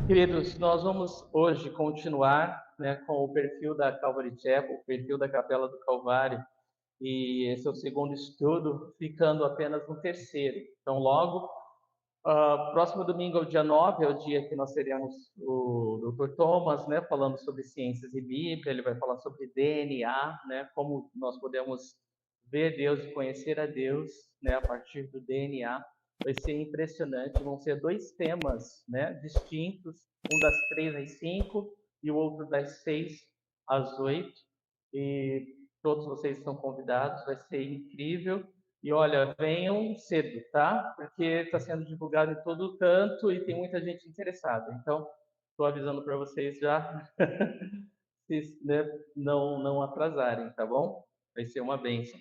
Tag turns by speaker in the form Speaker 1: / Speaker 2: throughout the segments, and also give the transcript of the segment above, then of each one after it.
Speaker 1: Queridos, nós vamos hoje continuar, com o perfil da Calvary Chapel, o perfil da Capela do Calvário, e esse é o segundo estudo, ficando apenas no terceiro. Então, logo, próximo domingo, é o dia 9, é o dia que nós teremos o Dr. Thomas, falando sobre ciências e Bíblia. Ele vai falar sobre DNA, como nós podemos ver Deus e conhecer a Deus, a partir do DNA. Vai ser impressionante. Vão ser dois temas, distintos, um das 3 às 5 e o outro das 6 às 8. E todos vocês estão convidados, vai ser incrível. E olha, venham cedo, tá? Porque está sendo divulgado em todo canto e tem muita gente interessada. Então, estou avisando para vocês já, se não atrasarem, tá bom? Vai ser uma bênção.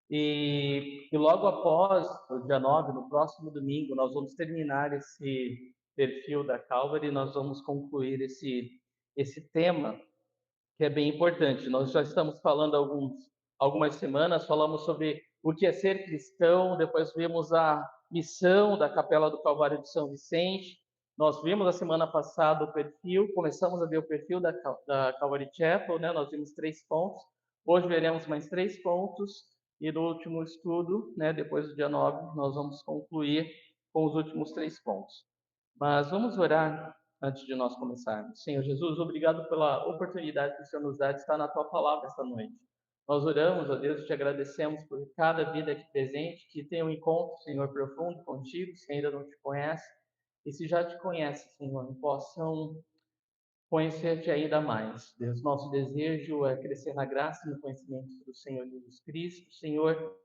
Speaker 1: E logo após o dia 9, no próximo domingo, nós vamos terminar esse perfil da Calvary, nós vamos concluir esse tema que é bem importante. Nós já estamos falando algumas semanas, falamos sobre o que é ser cristão, depois vimos a missão da Capela do Calvário de São Vicente, nós vimos a semana passada o perfil, começamos a ver o perfil da Calvary Chapel, nós vimos 3 pontos, hoje veremos mais 3 pontos, e no último estudo, depois do dia 9, nós vamos concluir com os últimos 3 pontos. Mas vamos orar antes de nós começarmos. Senhor Jesus, obrigado pela oportunidade que o Senhor nos dá de estar na Tua Palavra esta noite. Nós oramos, ó Deus, e te agradecemos por cada vida aqui presente, que tenha um encontro, Senhor, profundo contigo, se ainda não te conhece, e se já te conhece, Senhor, possam conhecer-te ainda mais. Deus, nosso desejo é crescer na graça e no conhecimento do Senhor Jesus Cristo. Senhor,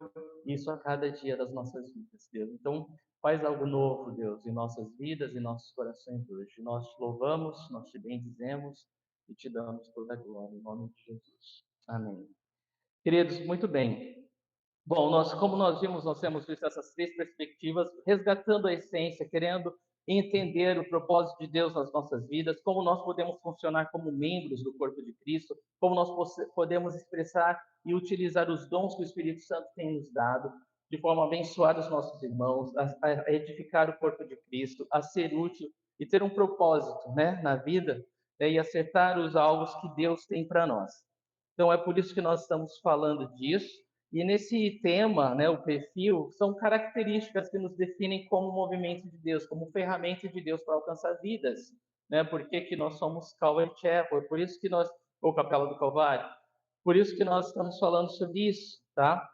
Speaker 1: isso a cada dia das nossas vidas, Deus. Então, faz algo novo, Deus, em nossas vidas e nossos corações hoje. Nós te louvamos, nós te bendizemos e te damos toda a glória, em nome de Jesus. Amém. Queridos, muito bem. Bom, como nós vimos, nós temos visto essas 3 perspectivas, resgatando a essência, querendo entender o propósito de Deus nas nossas vidas, como nós podemos funcionar como membros do corpo de Cristo, como nós podemos expressar e utilizar os dons que o Espírito Santo tem nos dado, de forma a abençoar os nossos irmãos, a edificar o corpo de Cristo, a ser útil e ter um propósito, na vida, e acertar os alvos que Deus tem para nós. Então, é por isso que nós estamos falando disso. E nesse tema, o perfil, são características que nos definem como movimento de Deus, como ferramenta de Deus para alcançar vidas. Por que nós somos Calvary Chapel? Por isso que nós, ou Capela do Calvário, por isso que nós estamos falando sobre isso, tá?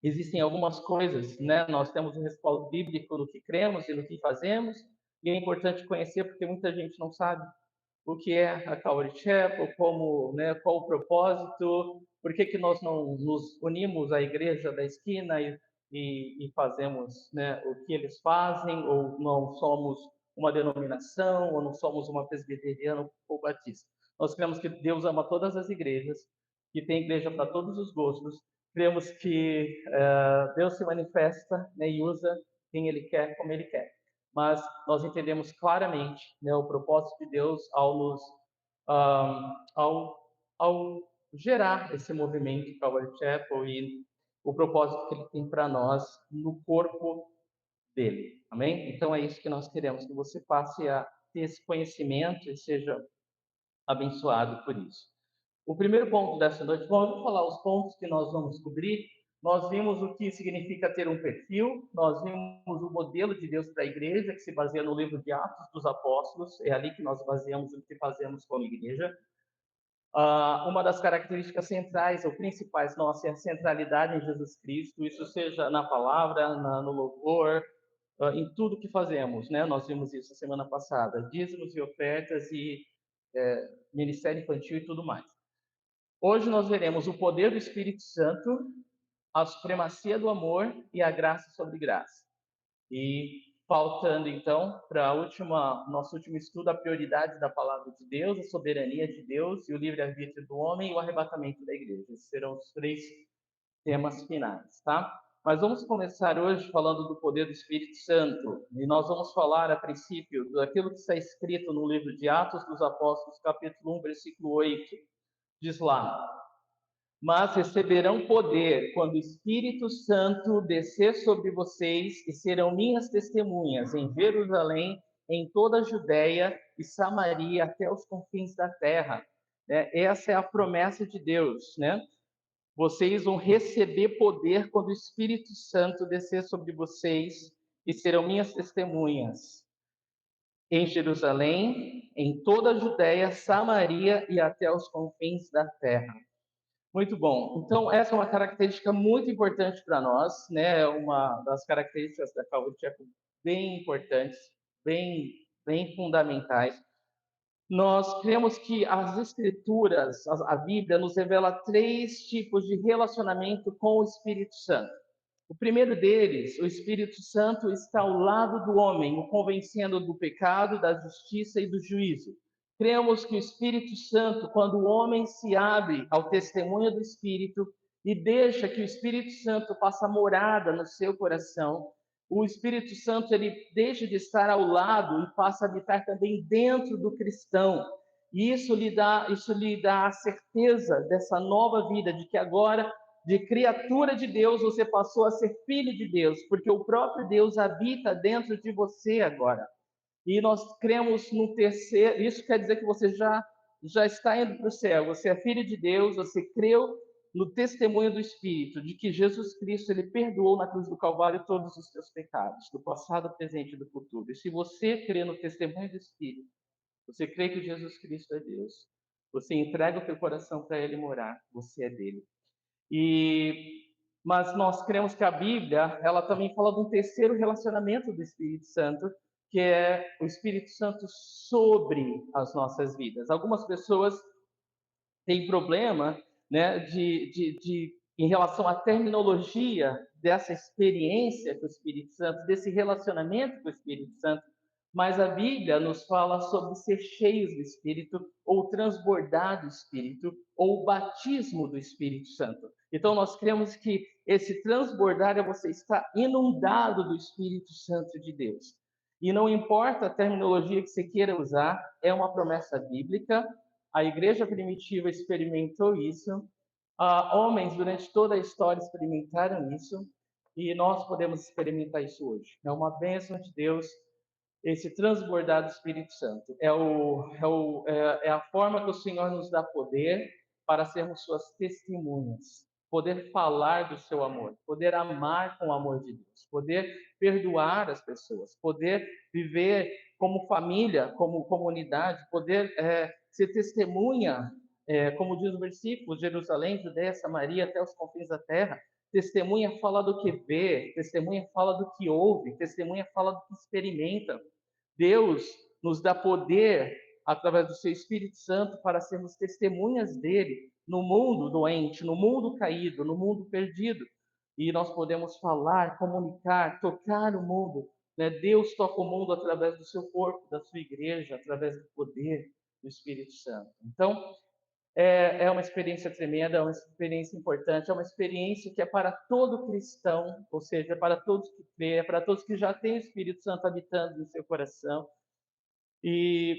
Speaker 1: Existem algumas coisas, Nós temos um respaldo bíblico no que cremos e no que fazemos, e é importante conhecer porque muita gente não sabe o que é a Calvary Chapel, qual o propósito, por que nós não nos unimos à igreja da esquina e fazemos, o que eles fazem, ou não somos uma denominação, ou não somos uma presbiteriana ou batista. Nós cremos que Deus ama todas as igrejas, que tem igreja para todos os gostos, cremos que Deus se manifesta, e usa quem Ele quer, como Ele quer. Mas nós entendemos claramente, o propósito de Deus ao gerar esse movimento Calvary Chapel e o propósito que Ele tem para nós no corpo dele. Amém? Então é isso que nós queremos, que você passe a ter esse conhecimento e seja abençoado por isso. O primeiro ponto dessa noite, bom, eu vou falar os pontos que nós vamos cobrir. Nós vimos o que significa ter um perfil, nós vimos o modelo de Deus para a igreja, que se baseia no livro de Atos dos Apóstolos, é ali que nós baseamos o que fazemos como igreja. Uma das características centrais ou principais nossa é a centralidade em Jesus Cristo, isso seja na palavra, no louvor, em tudo que fazemos, Nós vimos isso semana passada, dízimos e ofertas e ministério infantil e tudo mais. Hoje nós veremos o poder do Espírito Santo, a supremacia do amor e a graça sobre graça. E faltando então para nosso último estudo, a prioridade da palavra de Deus, a soberania de Deus e o livre-arbítrio do homem e o arrebatamento da igreja. Esses serão os 3 temas finais, tá? Mas vamos começar hoje falando do poder do Espírito Santo. E nós vamos falar a princípio daquilo que está escrito no livro de Atos dos Apóstolos, capítulo 1, versículo 8. Diz lá: mas receberão poder quando o Espírito Santo descer sobre vocês e serão minhas testemunhas em Jerusalém, em toda a Judéia e Samaria até os confins da terra. Essa é a promessa de Deus, né? Vocês vão receber poder quando o Espírito Santo descer sobre vocês e serão minhas testemunhas em Jerusalém, em toda a Judéia, Samaria e até os confins da terra. Muito bom. Então, essa é uma característica muito importante para nós, né? Uma das características da Calvary Chapel bem importantes, bem fundamentais. Nós cremos que as Escrituras, a Bíblia, nos revela 3 tipos de relacionamento com o Espírito Santo. O primeiro deles, o Espírito Santo está ao lado do homem, o convencendo do pecado, da justiça e do juízo. Cremos que o Espírito Santo, quando o homem se abre ao testemunho do Espírito e deixa que o Espírito Santo faça morada no seu coração, o Espírito Santo ele deixa de estar ao lado e passa a habitar também dentro do cristão. E isso lhe dá a certeza dessa nova vida, de que agora, de criatura de Deus, você passou a ser filho de Deus, porque o próprio Deus habita dentro de você agora. E nós cremos no terceiro, isso quer dizer que você já está indo para o céu, você é filho de Deus, você creu no testemunho do Espírito, de que Jesus Cristo ele perdoou na cruz do Calvário todos os seus pecados, do passado, presente e do futuro. E se você crê no testemunho do Espírito, você crê que Jesus Cristo é Deus, você entrega o teu coração para ele morar, você é dele. Mas nós cremos que a Bíblia, ela também fala de um terceiro relacionamento do Espírito Santo, que é o Espírito Santo sobre as nossas vidas. Algumas pessoas têm problema, né, em relação à terminologia dessa experiência com o Espírito Santo, desse relacionamento com o Espírito Santo, mas a Bíblia nos fala sobre ser cheios do Espírito, ou transbordar do Espírito, ou o batismo do Espírito Santo. Então, nós cremos que esse transbordar é você estar inundado do Espírito Santo de Deus. E não importa a terminologia que você queira usar, é uma promessa bíblica. A igreja primitiva experimentou isso. Homens, durante toda a história, experimentaram isso. E nós podemos experimentar isso hoje. É uma bênção de Deus esse transbordar do Espírito Santo. É a forma que o Senhor nos dá poder para sermos suas testemunhas, poder falar do seu amor, poder amar com o amor de Deus, poder perdoar as pessoas, poder viver como família, como comunidade, poder ser testemunha, como diz o versículo, Jerusalém, Judeia, Samaria, até os confins da terra. Testemunha fala do que vê, testemunha fala do que ouve, testemunha fala do que experimenta. Deus nos dá poder, através do seu Espírito Santo, para sermos testemunhas dele no mundo doente, no mundo caído, no mundo perdido. E nós podemos falar, comunicar, tocar o mundo. Né? Deus toca o mundo através do seu corpo, da sua igreja, através do poder do Espírito Santo. Então, é uma experiência tremenda, é uma experiência importante, é uma experiência que é para todo cristão, ou seja, para todos que crê, é para todos que já têm o Espírito Santo habitando no seu coração. E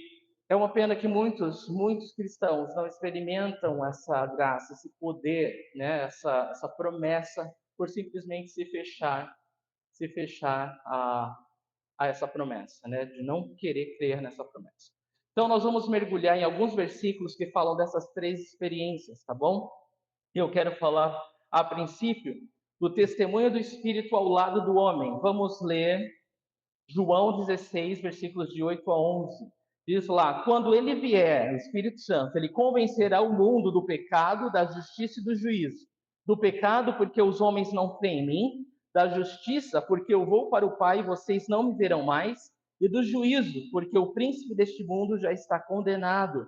Speaker 1: é uma pena que muitos cristãos não experimentam essa graça, esse poder, né, essa promessa, por simplesmente se fechar a essa promessa, né, de não querer crer nessa promessa. Então, nós vamos mergulhar em alguns versículos que falam dessas 3 experiências, tá bom? Eu quero falar, a princípio, do testemunho do Espírito ao lado do homem. Vamos ler João 16, versículos de 8 a 11. Diz lá: quando ele vier, o Espírito Santo, ele convencerá o mundo do pecado, da justiça e do juízo. Do pecado, porque os homens não creem em mim, da justiça, porque eu vou para o Pai e vocês não me verão mais, e do juízo, porque o príncipe deste mundo já está condenado.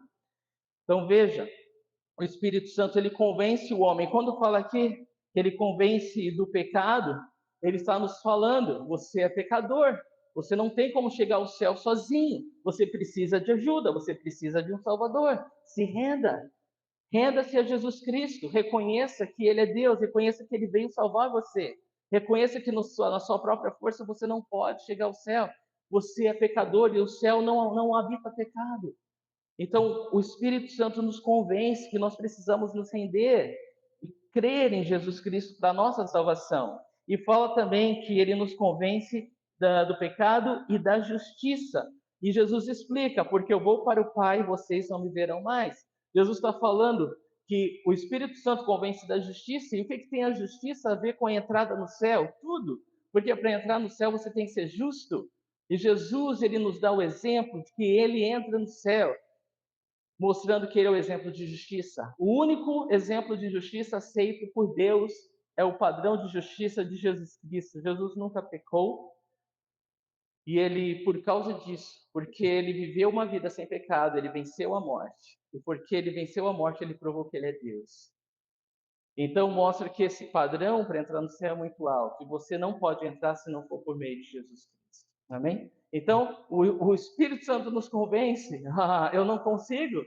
Speaker 1: Então veja, o Espírito Santo ele convence o homem. Quando fala aqui que ele convence do pecado, ele está nos falando: você é pecador, você não tem como chegar ao céu sozinho, você precisa de ajuda, você precisa de um Salvador. Se renda, renda-se a Jesus Cristo, reconheça que Ele é Deus, reconheça que Ele veio salvar você, reconheça que na sua própria força você não pode chegar ao céu, você é pecador e o céu não habita pecado. Então, o Espírito Santo nos convence que nós precisamos nos render e crer em Jesus Cristo para a nossa salvação. E fala também que Ele nos convence do pecado e da justiça. E Jesus explica, porque eu vou para o Pai e vocês não me verão mais. Jesus está falando que o Espírito Santo convence da justiça, e o que, que tem a justiça a ver com a entrada no céu? Tudo, porque para entrar no céu você tem que ser justo, e Jesus, ele nos dá o exemplo de que ele entra no céu, mostrando que ele é o exemplo de justiça. O único exemplo de justiça aceito por Deus é o padrão de justiça de Jesus Cristo. Jesus nunca pecou, e ele, por causa disso, porque ele viveu uma vida sem pecado, ele venceu a morte. E porque ele venceu a morte, ele provou que ele é Deus. Então mostra que esse padrão para entrar no céu é muito alto. E você não pode entrar se não for por meio de Jesus Cristo. Amém? Então, o Espírito Santo nos convence. Ah, eu não consigo.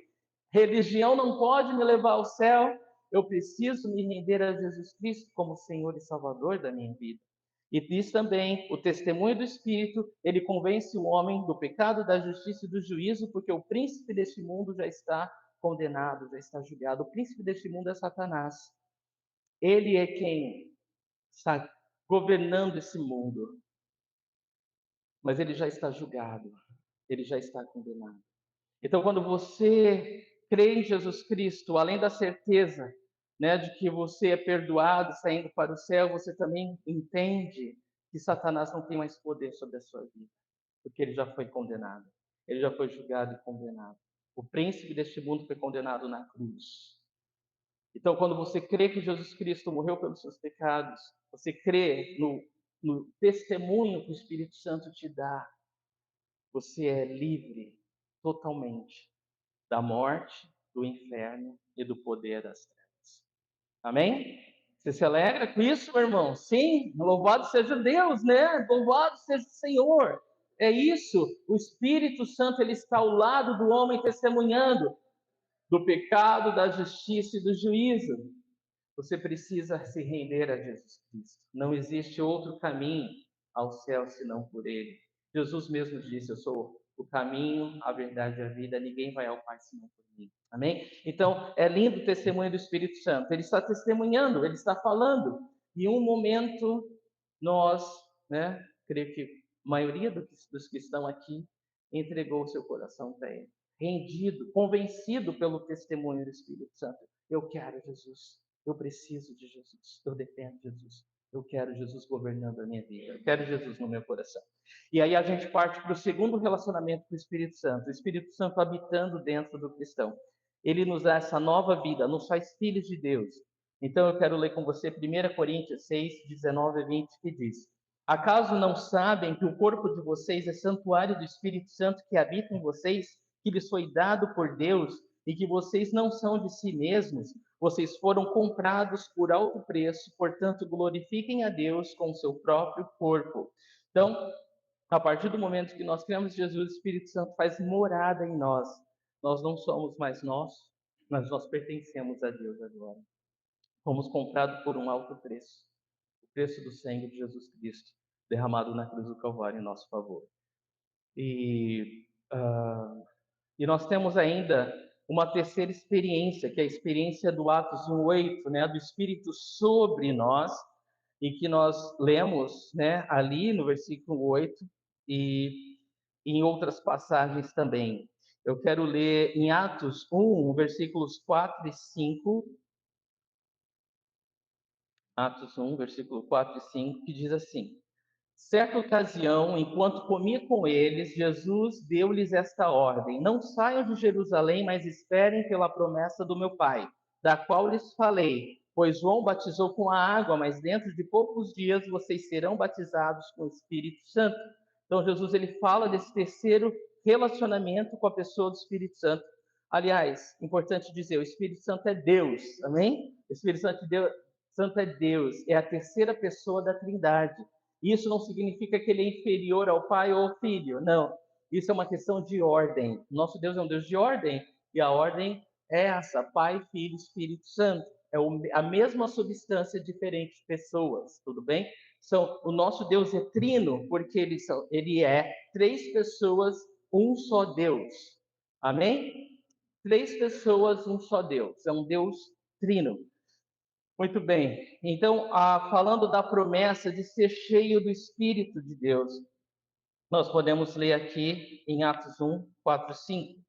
Speaker 1: Religião não pode me levar ao céu. Eu preciso me render a Jesus Cristo como Senhor e Salvador da minha vida. E diz também, o testemunho do Espírito, ele convence o homem do pecado, da justiça e do juízo, porque o príncipe deste mundo já está condenado, já está julgado. O príncipe deste mundo é Satanás. Ele é quem está governando esse mundo, mas ele já está julgado, ele já está condenado. Então, quando você crê em Jesus Cristo, além da certeza, né, de que você é perdoado, está indo para o céu, você também entende que Satanás não tem mais poder sobre a sua vida, porque ele já foi condenado, ele já foi julgado e condenado. O príncipe deste mundo foi condenado na cruz. Então, quando você crê que Jesus Cristo morreu pelos seus pecados, você crê no testemunho que o Espírito Santo te dá, você é livre totalmente da morte, do inferno e do poder das trevas. Amém? Você se alegra com isso, meu irmão? Sim, louvado seja Deus, né? Louvado seja o Senhor. É isso, o Espírito Santo ele está ao lado do homem testemunhando do pecado, da justiça e do juízo. Você precisa se render a Jesus Cristo. Não existe outro caminho ao céu senão por Ele. Jesus mesmo disse: eu sou o caminho, a verdade e a vida. Ninguém vai ao Pai senão por mim. Amém? Então, é lindo o testemunho do Espírito Santo. Ele está testemunhando, ele está falando. E em um momento, nós, né, creio que a maioria dos que estão aqui entregou o seu coração para Ele. Rendido, convencido pelo testemunho do Espírito Santo. Eu quero Jesus. Eu preciso de Jesus, eu dependo de Jesus, eu quero Jesus governando a minha vida, eu quero Jesus no meu coração. E aí a gente parte para o segundo relacionamento com o Espírito Santo, o Espírito Santo habitando dentro do cristão. Ele nos dá essa nova vida, nos faz filhos de Deus. Então eu quero ler com você 1 Coríntios 6, 19 a 20, que diz: acaso não sabem que o corpo de vocês é santuário do Espírito Santo que habita em vocês, que lhes foi dado por Deus, e que vocês não são de si mesmos? Vocês foram comprados por alto preço, portanto, glorifiquem a Deus com o seu próprio corpo. Então, a partir do momento que nós criamos Jesus, o Espírito Santo faz morada em nós. Nós não somos mais nós, mas nós pertencemos a Deus agora. Fomos comprados por um alto preço, o preço do sangue de Jesus Cristo, derramado na cruz do Calvário em nosso favor. E nós temos ainda uma terceira experiência, que é a experiência do Atos 1:8, né, do Espírito sobre nós, e que nós lemos, né, ali no versículo 8 e em outras passagens também. Eu quero ler em Atos 1, versículos 4 e 5. Atos 1, versículo 4 e 5, que diz assim: certa ocasião, enquanto comia com eles, Jesus deu-lhes esta ordem: não saiam de Jerusalém, mas esperem pela promessa do meu Pai, da qual lhes falei. Pois João batizou com a água, mas dentro de poucos dias vocês serão batizados com o Espírito Santo. Então Jesus ele fala desse terceiro relacionamento com a pessoa do Espírito Santo. Aliás, importante dizer, o Espírito Santo é Deus, amém? O Espírito Santo é Deus, é a terceira pessoa da Trindade. Isso não significa que ele é inferior ao Pai ou ao Filho, não. Isso é uma questão de ordem. Nosso Deus é um Deus de ordem, e a ordem é essa: Pai, Filho, Espírito Santo. É a mesma substância, diferentes pessoas, tudo bem? O nosso Deus é trino, porque ele é três pessoas, um só Deus. Amém? Três pessoas, um só Deus. É um Deus trino. Muito bem. Então, falando da promessa de ser cheio do Espírito de Deus, Nós podemos ler aqui em Atos 1, 4, 5.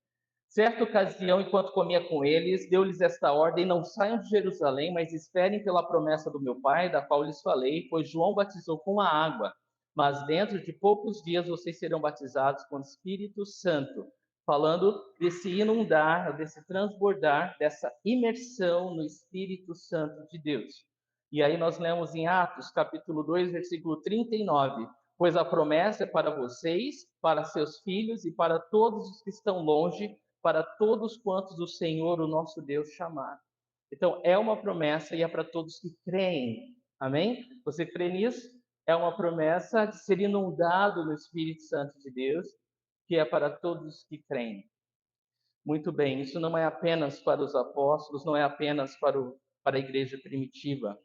Speaker 1: Certa ocasião, enquanto comia com eles, deu-lhes esta ordem: não saiam de Jerusalém, mas esperem pela promessa do meu Pai, da qual lhes falei, pois João batizou com a água, mas dentro de poucos dias vocês serão batizados com o Espírito Santo. Falando desse inundar, desse transbordar, dessa imersão no Espírito Santo de Deus. E aí nós lemos em Atos, capítulo 2, versículo 39. Pois a promessa é para vocês, para seus filhos e para todos os que estão longe, para todos quantos o Senhor, o nosso Deus, chamar. Então, é uma promessa e é para todos que creem. Amém? Você crê nisso? É uma promessa de ser inundado no Espírito Santo de Deus, que é para todos que creem. Muito bem, isso não é apenas para os apóstolos, não é apenas para a igreja primitiva.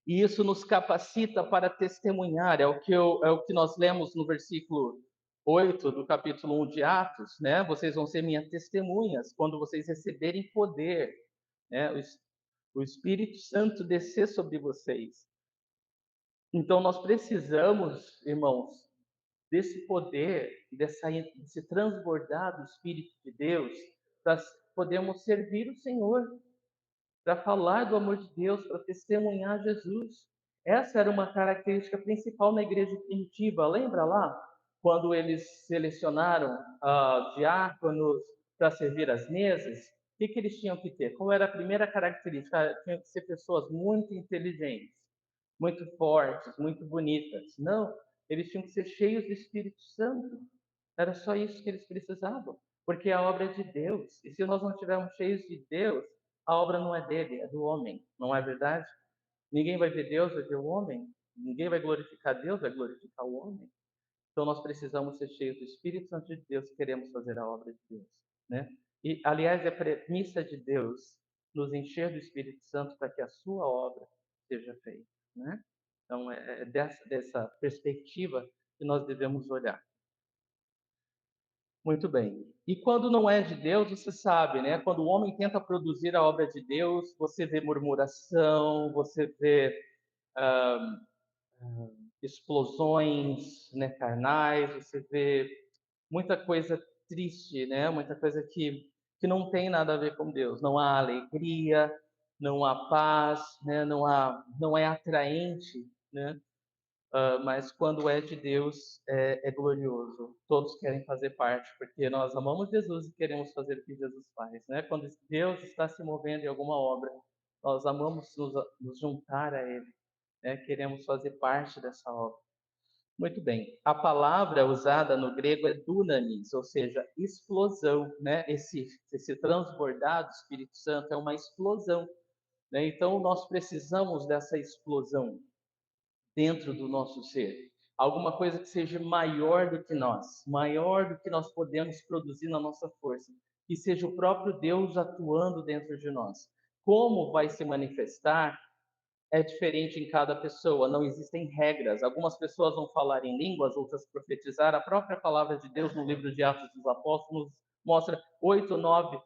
Speaker 1: E isso nos capacita para testemunhar, é o que nós lemos no versículo 8 do capítulo 1 de Atos, né? Vocês vão ser minhas testemunhas quando vocês receberem poder, né? O Espírito Santo descer sobre vocês. Então nós precisamos, irmãos, desse poder, desse transbordar do Espírito de Deus, para podermos servir o Senhor, para falar do amor de Deus, para testemunhar Jesus. Essa era uma característica principal na igreja primitiva. Lembra lá quando eles selecionaram diáconos para servir as mesas? O que eles tinham que ter? Qual era a primeira característica? Tinham que ser pessoas muito inteligentes, muito fortes, muito bonitas. Não, eles tinham que ser cheios do Espírito Santo. Era só isso que eles precisavam, porque a obra é de Deus. E se nós não estivermos cheios de Deus, a obra não é dele, é do homem. Não é verdade? Ninguém vai ver Deus, vai ver o homem. Ninguém vai glorificar Deus, vai glorificar o homem. Então nós precisamos ser cheios do Espírito Santo de Deus se queremos fazer a obra de Deus, né? E aliás, é premissa de Deus nos encher do Espírito Santo para que a sua obra seja feita, né? Então é dessa perspectiva que nós devemos olhar. Muito bem. E quando não é de Deus, você sabe, né? Quando o homem tenta produzir a obra de Deus, você vê murmuração, você vê ah, explosões, né, carnais, você vê muita coisa triste, né? Muita coisa que não tem nada a ver com Deus. Não há alegria, não há paz, né? Não é atraente, né? Mas quando é de Deus, é glorioso. Todos querem fazer parte, porque nós amamos Jesus e queremos fazer o que Jesus faz, né? Quando Deus está se movendo em alguma obra, nós amamos nos juntar a Ele, né? Queremos fazer parte dessa obra. Muito bem. A palavra usada no grego é dunamis, ou seja, explosão, né? Esse transbordar do Espírito Santo é uma explosão, né? Então nós precisamos dessa explosão dentro do nosso ser. Alguma coisa que seja maior do que nós, maior do que nós podemos produzir na nossa força, que seja o próprio Deus atuando dentro de nós. Como vai se manifestar é diferente em cada pessoa, não existem regras. Algumas pessoas vão falar em línguas, outras profetizar. A própria palavra de Deus no livro de Atos dos Apóstolos mostra 8, 9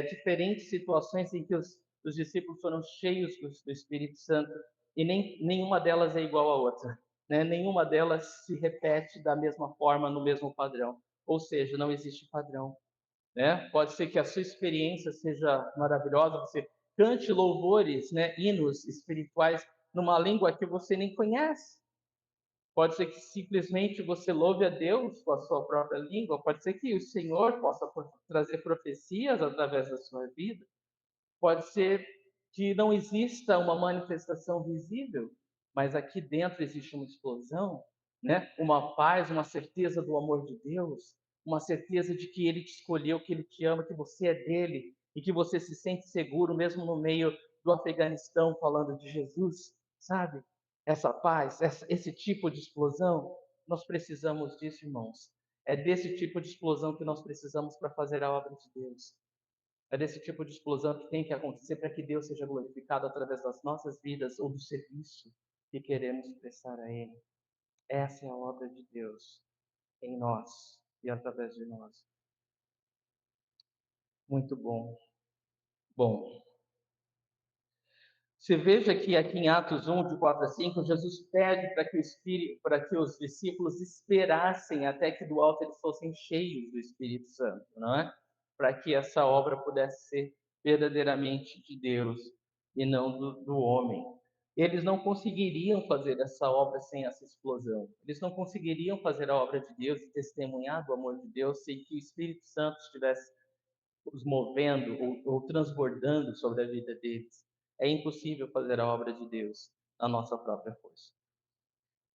Speaker 1: diferentes situações em que os discípulos foram cheios do Espírito Santo e nenhuma delas é igual à outra. Né? Nenhuma delas se repete da mesma forma, no mesmo padrão. Ou seja, não existe padrão. Né? Pode ser que a sua experiência seja maravilhosa, você cante louvores, né, hinos espirituais numa língua que você nem conhece. Pode ser que simplesmente você louve a Deus com a sua própria língua. Pode ser que o Senhor possa trazer profecias através da sua vida. Pode ser que não exista uma manifestação visível, mas aqui dentro existe uma explosão, né? Uma paz, uma certeza do amor de Deus, uma certeza de que Ele te escolheu, que Ele te ama, que você é dele e que você se sente seguro mesmo no meio do Afeganistão falando de Jesus, sabe? Essa paz, esse tipo de explosão, nós precisamos disso, irmãos. É desse tipo de explosão que nós precisamos para fazer a obra de Deus. É desse tipo de explosão que tem que acontecer para que Deus seja glorificado através das nossas vidas ou do serviço que queremos prestar a Ele. Essa é a obra de Deus em nós e através de nós. Muito bom. Bom, Você veja que aqui em Atos 1, de 4 a 5, Jesus pede para que os discípulos esperassem até que do alto eles fossem cheios do Espírito Santo, não é? Para que essa obra pudesse ser verdadeiramente de Deus e não do homem. Eles não conseguiriam fazer essa obra sem essa explosão. Eles não conseguiriam fazer a obra de Deus e testemunhar do amor de Deus sem que o Espírito Santo estivesse os movendo ou transbordando sobre a vida deles. É impossível fazer a obra de Deus na nossa própria força.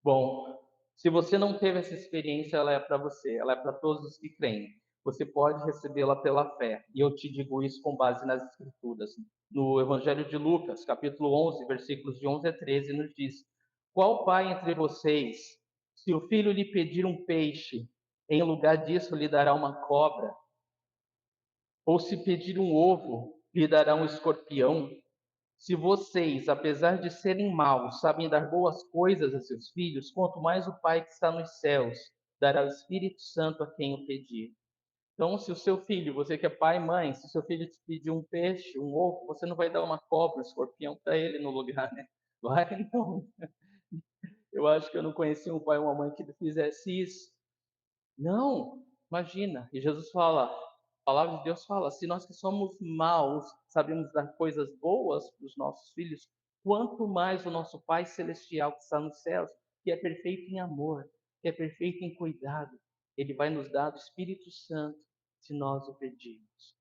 Speaker 1: Bom, se você não teve essa experiência, ela é para você, ela é para todos os que creem. Você pode recebê-la pela fé, e eu te digo isso com base nas Escrituras. No Evangelho de Lucas, capítulo 11, versículos de 11 a 13, nos diz: Qual pai entre vocês, se o filho lhe pedir um peixe, em lugar disso lhe dará uma cobra? Ou se pedir um ovo, lhe dará um escorpião? Se vocês, apesar de serem maus, sabem dar boas coisas a seus filhos, quanto mais o Pai que está nos céus dará o Espírito Santo a quem o pedir. Então, se o seu filho, você que é pai e mãe, se o seu filho te pedir um peixe, um ovo, você não vai dar uma cobra, um escorpião para ele no lugar, né? Vai, não. Eu acho que eu não conheci um pai ou uma mãe que fizesse isso. Não, imagina. E Jesus fala, a palavra de Deus fala, se nós que somos maus sabemos dar coisas boas para os nossos filhos, quanto mais o nosso Pai Celestial que está nos céus, que é perfeito em amor, que é perfeito em cuidado, Ele vai nos dar o Espírito Santo se nós o pedirmos.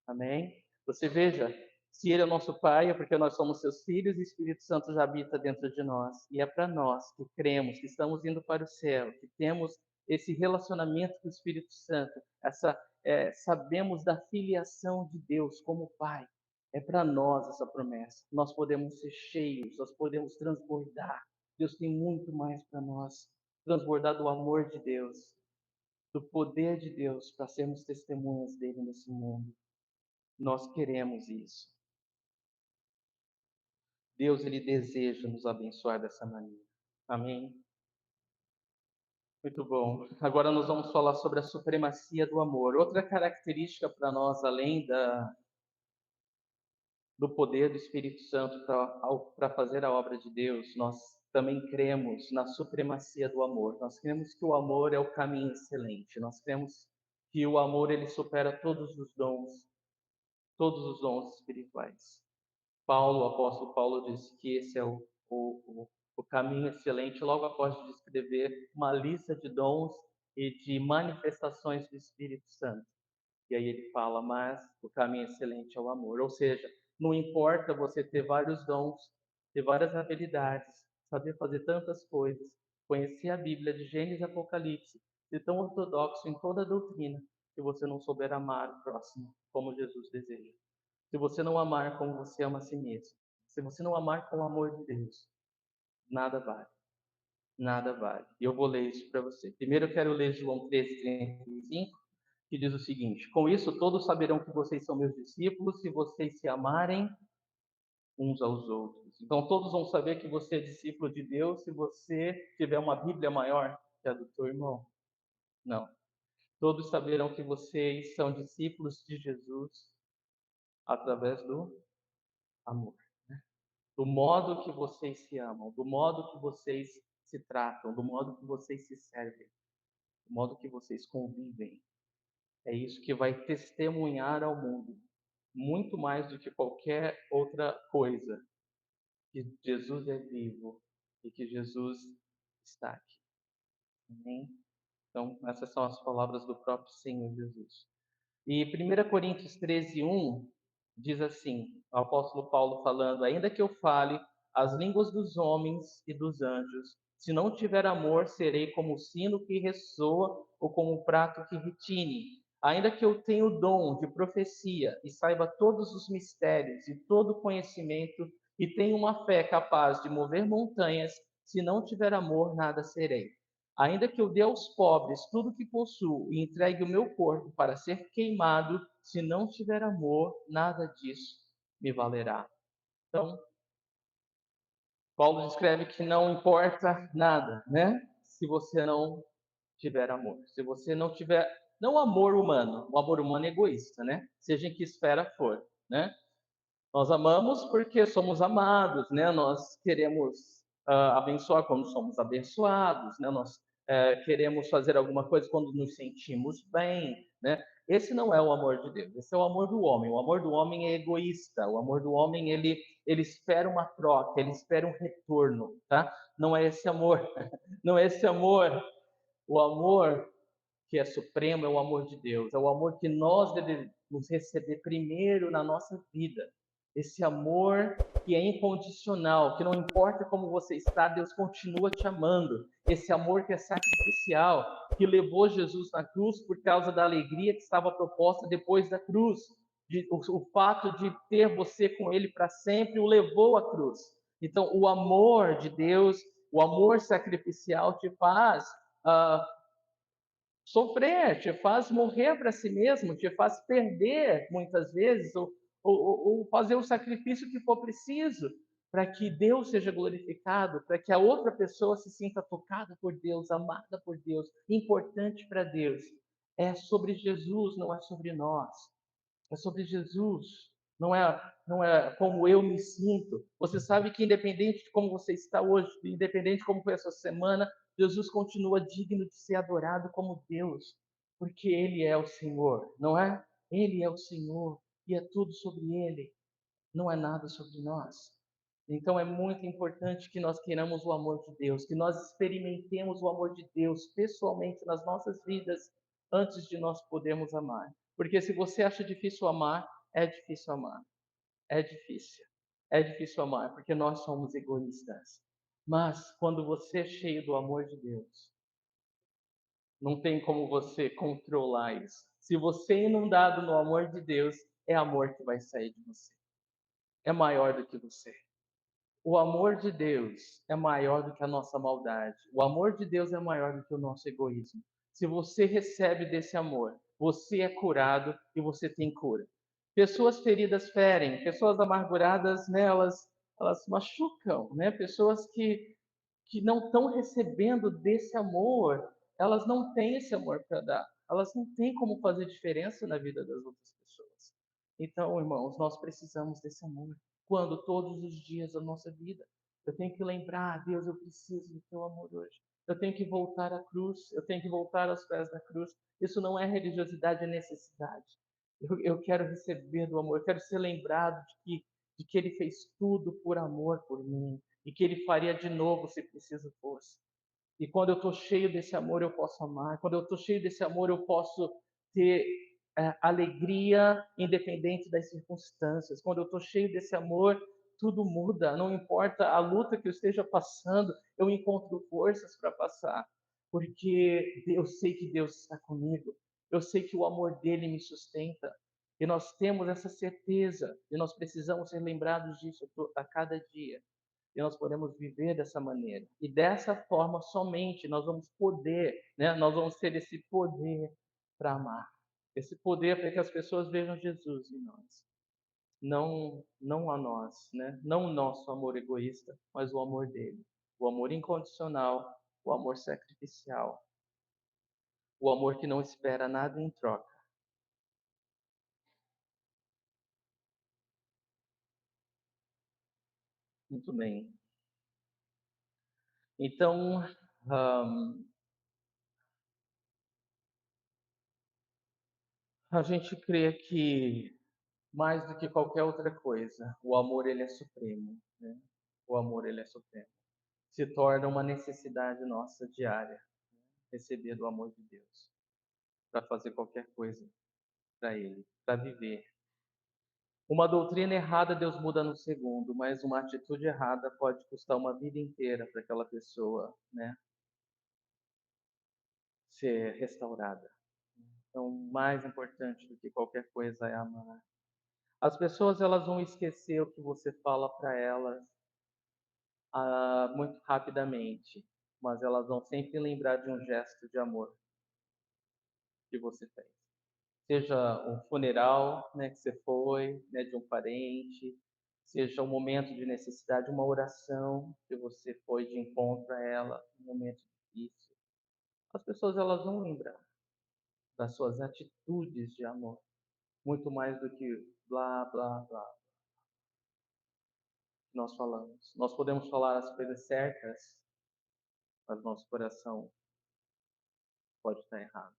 Speaker 1: Amém? Você veja, se Ele é o nosso Pai, é porque nós somos seus filhos e o Espírito Santo já habita dentro de nós. E é para nós que cremos, que estamos indo para o céu, que temos esse relacionamento com o Espírito Santo, sabemos da filiação de Deus como Pai. É para nós essa promessa. Nós podemos ser cheios, nós podemos transbordar. Deus tem muito mais para nós. Transbordar do amor de Deus, do poder de Deus, para sermos testemunhas dele nesse mundo. Nós queremos isso. Deus, ele deseja nos abençoar dessa maneira. Amém? Muito bom. Agora nós vamos falar sobre a supremacia do amor. Outra característica para nós, além do poder do Espírito Santo para fazer a obra de Deus, nós também cremos na supremacia do amor. Nós cremos que o amor é o caminho excelente. Nós cremos que o amor ele supera todos os dons espirituais. Paulo, o apóstolo Paulo, disse que esse é o caminho excelente, logo após descrever uma lista de dons e de manifestações do Espírito Santo. E aí ele fala, mas o caminho excelente é o amor. Ou seja, não importa você ter vários dons, ter várias habilidades, saber fazer tantas coisas, conhecer a Bíblia de Gênesis e Apocalipse, ser tão ortodoxo em toda a doutrina, se você não souber amar o próximo como Jesus deseja. Se você não amar como você ama a si mesmo, se você não amar com o amor de Deus, nada vale. Nada vale. E eu vou ler isso para você. Primeiro eu quero ler João 13:35, que diz o seguinte: Com isso todos saberão que vocês são meus discípulos se vocês se amarem uns aos outros. Então todos vão saber que você é discípulo de Deus se você tiver uma Bíblia maior que a do teu irmão. Não. Todos saberão que vocês são discípulos de Jesus através do amor. Do modo que vocês se amam, do modo que vocês se tratam, do modo que vocês se servem, do modo que vocês convivem. É isso que vai testemunhar ao mundo, muito mais do que qualquer outra coisa, que Jesus é vivo e que Jesus está aqui. Amém? Então, essas são as palavras do próprio Senhor Jesus. E 1 Coríntios 13:1 diz assim, o apóstolo Paulo falando: Ainda que eu fale as línguas dos homens e dos anjos, se não tiver amor, serei como o sino que ressoa ou como o prato que retine. Ainda que eu tenha o dom de profecia e saiba todos os mistérios e todo o conhecimento e tenha uma fé capaz de mover montanhas, se não tiver amor, nada serei. Ainda que eu dê aos pobres tudo o que possuo e entregue o meu corpo para ser queimado, se não tiver amor, nada disso me valerá. Então, Paulo descreve que não importa nada, né? Se você não tiver amor. Se você não tiver, não amor humano, o amor humano é egoísta, né? Seja em que esfera for, né? Nós amamos porque somos amados, né? Nós queremos abençoar quando somos abençoados, né? Nós queremos fazer alguma coisa quando nos sentimos bem, né? Esse não é o amor de Deus, esse é o amor do homem. O amor do homem é egoísta, o amor do homem ele espera uma troca, ele espera um retorno, tá? Não é esse amor, não é esse amor. O amor que é supremo é o amor de Deus, é o amor que nós devemos receber primeiro na nossa vida. Esse amor que é incondicional, que não importa como você está, Deus continua te amando. Esse amor que é sacrificial, que levou Jesus na cruz por causa da alegria que estava proposta depois da cruz. O fato de ter você com Ele para sempre o levou à cruz. Então, o amor de Deus, o amor sacrificial te faz uh, sofrer, te faz morrer para si mesmo, te faz perder muitas vezes, ou fazer o sacrifício que for preciso para que Deus seja glorificado, para que a outra pessoa se sinta tocada por Deus, amada por Deus, importante para Deus. É sobre Jesus, não é sobre nós. É sobre Jesus. Não é como eu me sinto. Você sabe que independente de como você está hoje, independente de como foi essa semana, Jesus continua digno de ser adorado como Deus, porque Ele é o Senhor, não é? Ele é o Senhor e é tudo sobre Ele, não é nada sobre nós. Então é muito importante que nós queiramos o amor de Deus, que nós experimentemos o amor de Deus pessoalmente nas nossas vidas antes de nós podermos amar. Porque se você acha difícil amar, é difícil amar. É difícil. É difícil amar, porque nós somos egoístas. Mas quando você é cheio do amor de Deus, não tem como você controlar isso. Se você é inundado no amor de Deus, é amor que vai sair de você. É maior do que você. O amor de Deus é maior do que a nossa maldade. O amor de Deus é maior do que o nosso egoísmo. Se você recebe desse amor, você é curado e você tem cura. Pessoas feridas ferem, pessoas amarguradas, né, elas machucam, né? Pessoas que não estão recebendo desse amor, elas não têm esse amor para dar. Elas não têm como fazer diferença na vida das outras pessoas. Então, irmãos, nós precisamos desse amor. Quando? Todos os dias da nossa vida. Eu tenho que lembrar, Deus, eu preciso do teu amor hoje. Eu tenho que voltar à cruz, eu tenho que voltar aos pés da cruz. Isso não é religiosidade, é necessidade. Eu quero receber do amor, eu quero ser lembrado de que Ele fez tudo por amor por mim e que Ele faria de novo se preciso fosse. E quando eu estou cheio desse amor, eu posso amar. Quando eu estou cheio desse amor, eu posso ter alegria independente das circunstâncias. Quando eu estou cheio desse amor, tudo muda. Não importa a luta que eu esteja passando, eu encontro forças para passar. Porque eu sei que Deus está comigo. Eu sei que o amor dele me sustenta. E nós temos essa certeza. E nós precisamos ser lembrados disso a cada dia. E nós podemos viver dessa maneira. E dessa forma somente nós vamos poder, né? Nós vamos ter esse poder para amar. Esse poder para que as pessoas vejam Jesus em nós. Não a nós, né? Não o nosso amor egoísta, mas o amor dele. O amor incondicional, o amor sacrificial, o amor que não espera nada em troca. Muito bem. Então, a gente crê que mais do que qualquer outra coisa, o amor ele é supremo, né? O amor ele é supremo. Se torna uma necessidade nossa diária, né? Receber do amor de Deus para fazer qualquer coisa para Ele, para viver. Uma doutrina errada Deus muda no segundo, mas uma atitude errada pode custar uma vida inteira para aquela pessoa, né, ser restaurada. Então, mais importante do que qualquer coisa é amar. As pessoas elas vão esquecer o que você fala para elas muito rapidamente, mas elas vão sempre lembrar de um gesto de amor que você fez. Seja um funeral, né, que você foi, né, de um parente, seja um momento de necessidade, uma oração que você foi de encontro a ela, um momento difícil. As pessoas elas vão lembrar das suas atitudes de amor, muito mais do que blá blá blá. nós falamos. Nós podemos falar as coisas certas, mas nosso coração pode estar errado.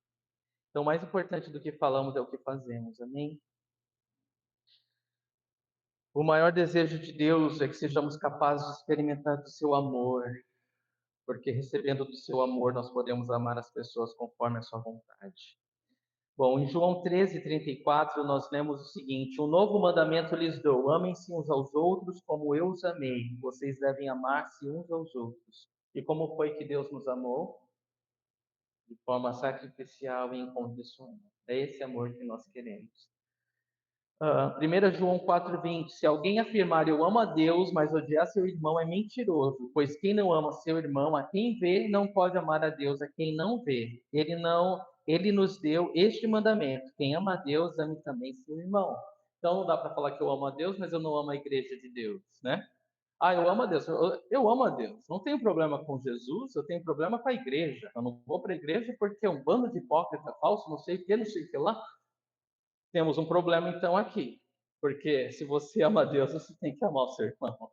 Speaker 1: Então, o mais importante do que falamos é o que fazemos, amém? O maior desejo de Deus é que sejamos capazes de experimentar do seu amor, porque recebendo do seu amor nós podemos amar as pessoas conforme a sua vontade. Bom, em João 13:34 nós lemos o seguinte: um novo mandamento lhes dou, amem-se uns aos outros como eu os amei, vocês devem amar-se uns aos outros. E como foi que Deus nos amou? De forma sacrificial e incondicional. É esse amor que nós queremos. 1 João 4,20: se alguém afirmar eu amo a Deus, mas odiar seu irmão é mentiroso, pois quem não ama seu irmão, a quem vê, não pode amar a Deus, a quem não vê. Ele nos deu este mandamento: quem ama a Deus, ame também seu irmão. Então não dá para falar que eu amo a Deus, mas eu não amo a igreja de Deus, né? Ah, eu amo a Deus, eu amo a Deus. Não tenho problema com Jesus, eu tenho problema com a igreja. Eu não vou para a igreja porque é um bando de hipócrita falso, não sei o que, não sei o que lá. Temos um problema então aqui, porque se você ama a Deus, você tem que amar o seu irmão,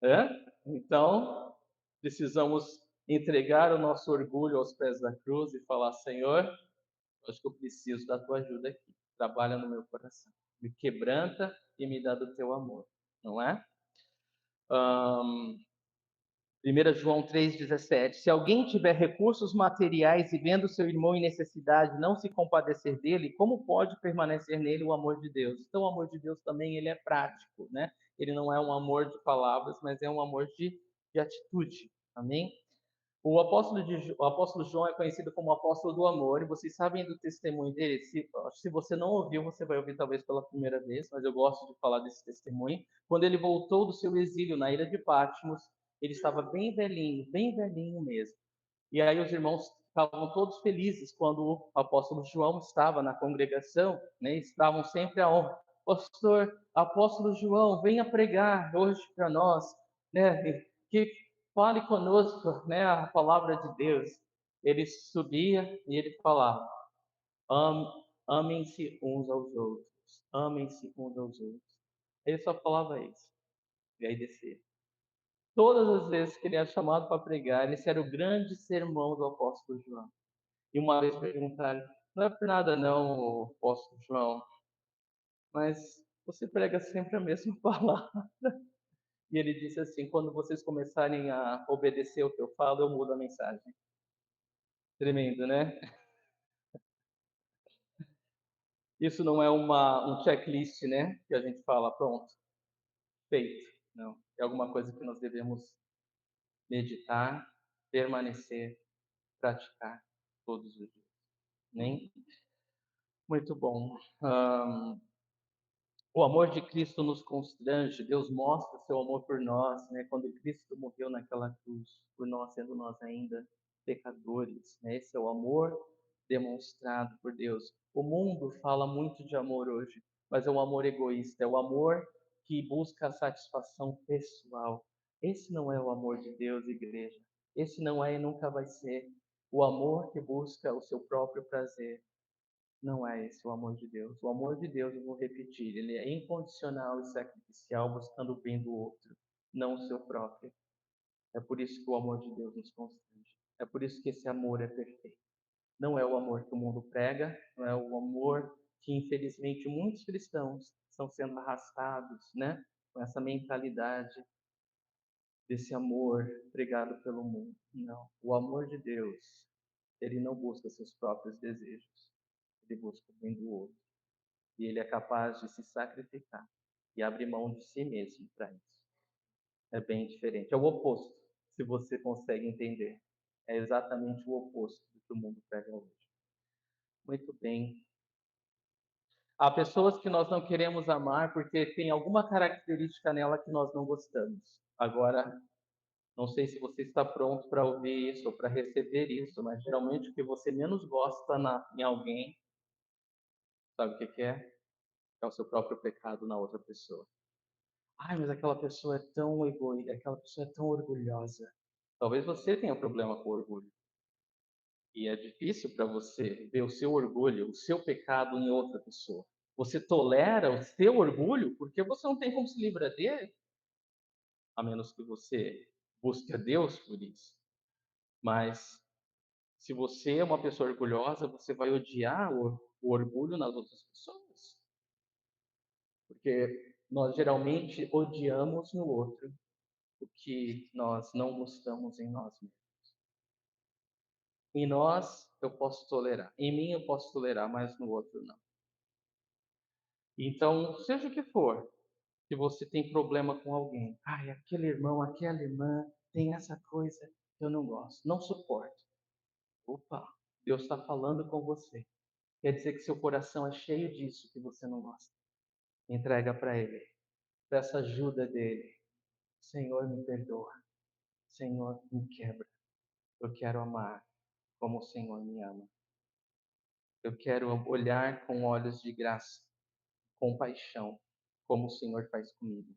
Speaker 1: né? Então, precisamos entregar o nosso orgulho aos pés da cruz e falar: Senhor, acho que eu preciso da tua ajuda aqui. Trabalha no meu coração, me quebranta e me dá do teu amor, não é? Um, 1 João 3,17: se alguém tiver recursos materiais e vendo seu irmão em necessidade não se compadecer dele, como pode permanecer nele o amor de Deus? Então, o amor de Deus também ele é prático, né? Ele não é um amor de palavras, mas é um amor de atitude, amém? O apóstolo João é conhecido como o apóstolo do amor, e vocês sabem do testemunho dele. Se você não ouviu, você vai ouvir talvez pela primeira vez, mas eu gosto de falar desse testemunho. Quando ele voltou do seu exílio na ilha de Patmos, ele estava bem velhinho mesmo. E aí os irmãos estavam todos felizes quando o apóstolo João estava na congregação, né? Estavam sempre a honra. Pastor, apóstolo João, venha pregar hoje para nós, né? Que fale conosco, né? A palavra de Deus. Ele subia e ele falava: amem-se uns aos outros, amem-se uns aos outros. Ele só falava isso. E aí descia. Todas as vezes que ele era chamado para pregar, esse era o grande sermão do apóstolo João. E uma vez perguntaram: não é por nada não, apóstolo João, mas você prega sempre a mesma palavra. E ele disse assim: quando vocês começarem a obedecer o que eu falo, eu mudo a mensagem. Tremendo, né? Isso não é um checklist, né? Que a gente fala, pronto, feito. Não. É alguma coisa que nós devemos meditar, permanecer, praticar todos os dias. Nem muito bom. O amor de Cristo nos constrange, Deus mostra seu amor por nós, né? Quando Cristo morreu naquela cruz, por nós, sendo nós ainda pecadores, né? Esse é o amor demonstrado por Deus. O mundo fala muito de amor hoje, mas é um amor egoísta, é o amor que busca a satisfação pessoal. Esse não é o amor de Deus, igreja. Esse não é e nunca vai ser o amor que busca o seu próprio prazer. Não é esse o amor de Deus. O amor de Deus, eu vou repetir, ele é incondicional e sacrificial, buscando o bem do outro, não o seu próprio. É por isso que o amor de Deus nos constrange. É por isso que esse amor é perfeito. Não é o amor que o mundo prega, não é o amor que, infelizmente, muitos cristãos estão sendo arrastados, né? Com essa mentalidade desse amor pregado pelo mundo. Não. O amor de Deus, ele não busca seus próprios desejos. Ele busca o bem do outro. E ele é capaz de se sacrificar e abrir mão de si mesmo para isso. É bem diferente. É o oposto, se você consegue entender. É exatamente o oposto do que o mundo prega hoje. Muito bem. Há pessoas que nós não queremos amar porque tem alguma característica nela que nós não gostamos. Agora, não sei se você está pronto para ouvir isso ou para receber isso, mas geralmente o que você menos gosta em alguém, sabe o que que é? É o seu próprio pecado na outra pessoa. Ai, mas aquela pessoa é tão egoísta, aquela pessoa é tão orgulhosa. Talvez você tenha problema com orgulho. E é difícil para você ver o seu orgulho, o seu pecado em outra pessoa. Você tolera o seu orgulho porque você não tem como se livrar dele. a menos que você busque a Deus por isso. Mas se você é uma pessoa orgulhosa, você vai odiar o orgulho nas outras pessoas, porque nós geralmente odiamos no outro o que nós não gostamos em nós mesmos. Em nós eu posso tolerar, em mim eu posso tolerar, mas no outro não. Então, seja o que for, se você tem problema com alguém, ai, aquele irmão, aquela irmã tem essa coisa que eu não gosto, não suporto. Opa, Deus está falando com você. Quer dizer que seu coração é cheio disso que você não gosta. Entrega para Ele. Peça ajuda dele. Senhor, me perdoa. Senhor, me quebra. Eu quero amar como o Senhor me ama. Eu quero olhar com olhos de graça, compaixão, como o Senhor faz comigo.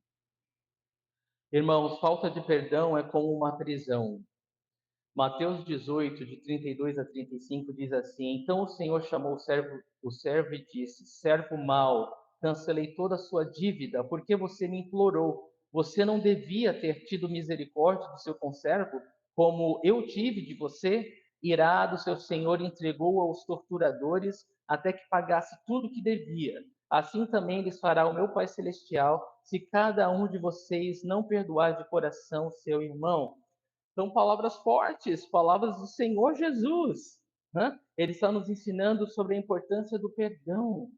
Speaker 1: Irmãos, falta de perdão é como uma prisão. Mateus 18, de 32 a 35, diz assim: Então o Senhor chamou o servo e disse: Servo mau, cancelei toda a sua dívida, porque você me implorou. Você não devia ter tido misericórdia do seu conservo, como eu tive de você? Irado, seu senhor entregou aos torturadores até que pagasse tudo o que devia. Assim também lhes fará o meu Pai Celestial, se cada um de vocês não perdoar de coração seu irmão. São palavras fortes, palavras do Senhor Jesus, né? Ele está nos ensinando sobre a importância do perdão,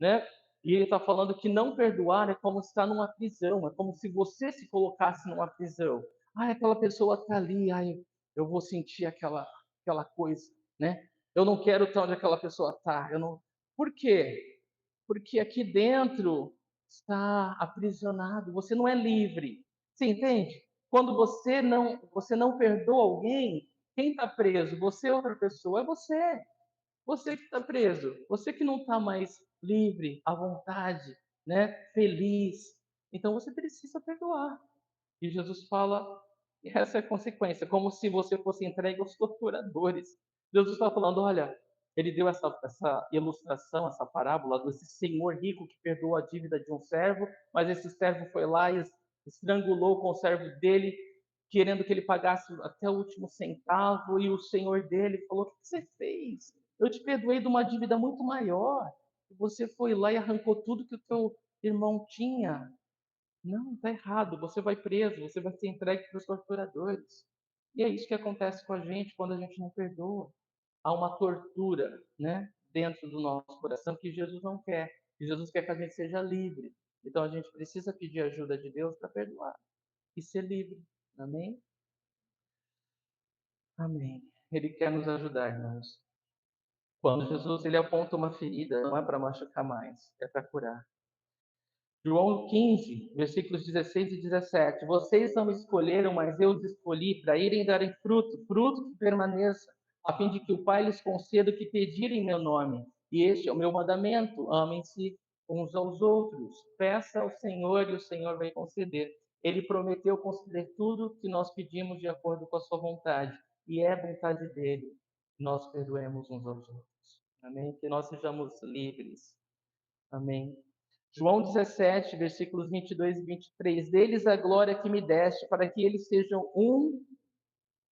Speaker 1: né? E ele está falando que não perdoar é como estar numa prisão, é como se você se colocasse numa prisão. Ah, aquela pessoa está ali, ai, eu vou sentir aquela coisa, né? Eu não quero estar onde aquela pessoa está. Eu não. Por quê? Porque aqui dentro está aprisionado. Você não é livre. Você entende? Quando você não perdoa alguém, quem está preso? Você ou outra pessoa? É você. Você que está preso, você que não está mais livre, à vontade, né? Feliz. Então você precisa perdoar. E Jesus fala, essa é a consequência, como se você fosse entregue aos torturadores. Jesus está falando, olha, ele deu essa ilustração, essa parábola desse senhor rico que perdoou a dívida de um servo, mas esse servo foi lá e estrangulou com o servo dele, querendo que ele pagasse até o último centavo, e o senhor dele falou, o que você fez? Eu te perdoei de uma dívida muito maior. Você foi lá e arrancou tudo que o teu irmão tinha. Não, está errado. Você vai preso, você vai ser entregue para os torturadores. E é isso que acontece com a gente quando a gente não perdoa. Há uma tortura, né, dentro do nosso coração que Jesus não quer. Que Jesus quer que a gente seja livre. Então a gente precisa pedir ajuda de Deus para perdoar e ser livre. Amém? Amém. Ele quer nos ajudar, irmãos. Quando Jesus ele aponta uma ferida, não é para machucar mais, é para curar. João 15, versículos 16 e 17. Vocês não me escolheram, mas eu os escolhi para irem darem fruto, fruto que permaneça, a fim de que o Pai lhes conceda o que pedirem em meu nome. E este é o meu mandamento: amem-se uns aos outros. Peça ao Senhor e o Senhor vai conceder. Ele prometeu conceder tudo que nós pedimos de acordo com a sua vontade. E é a vontade dele. Nós perdoemos uns aos outros. Amém? Que nós sejamos livres. Amém. João 17, versículos 22 e 23. Deles a glória que me deste, para que eles sejam um,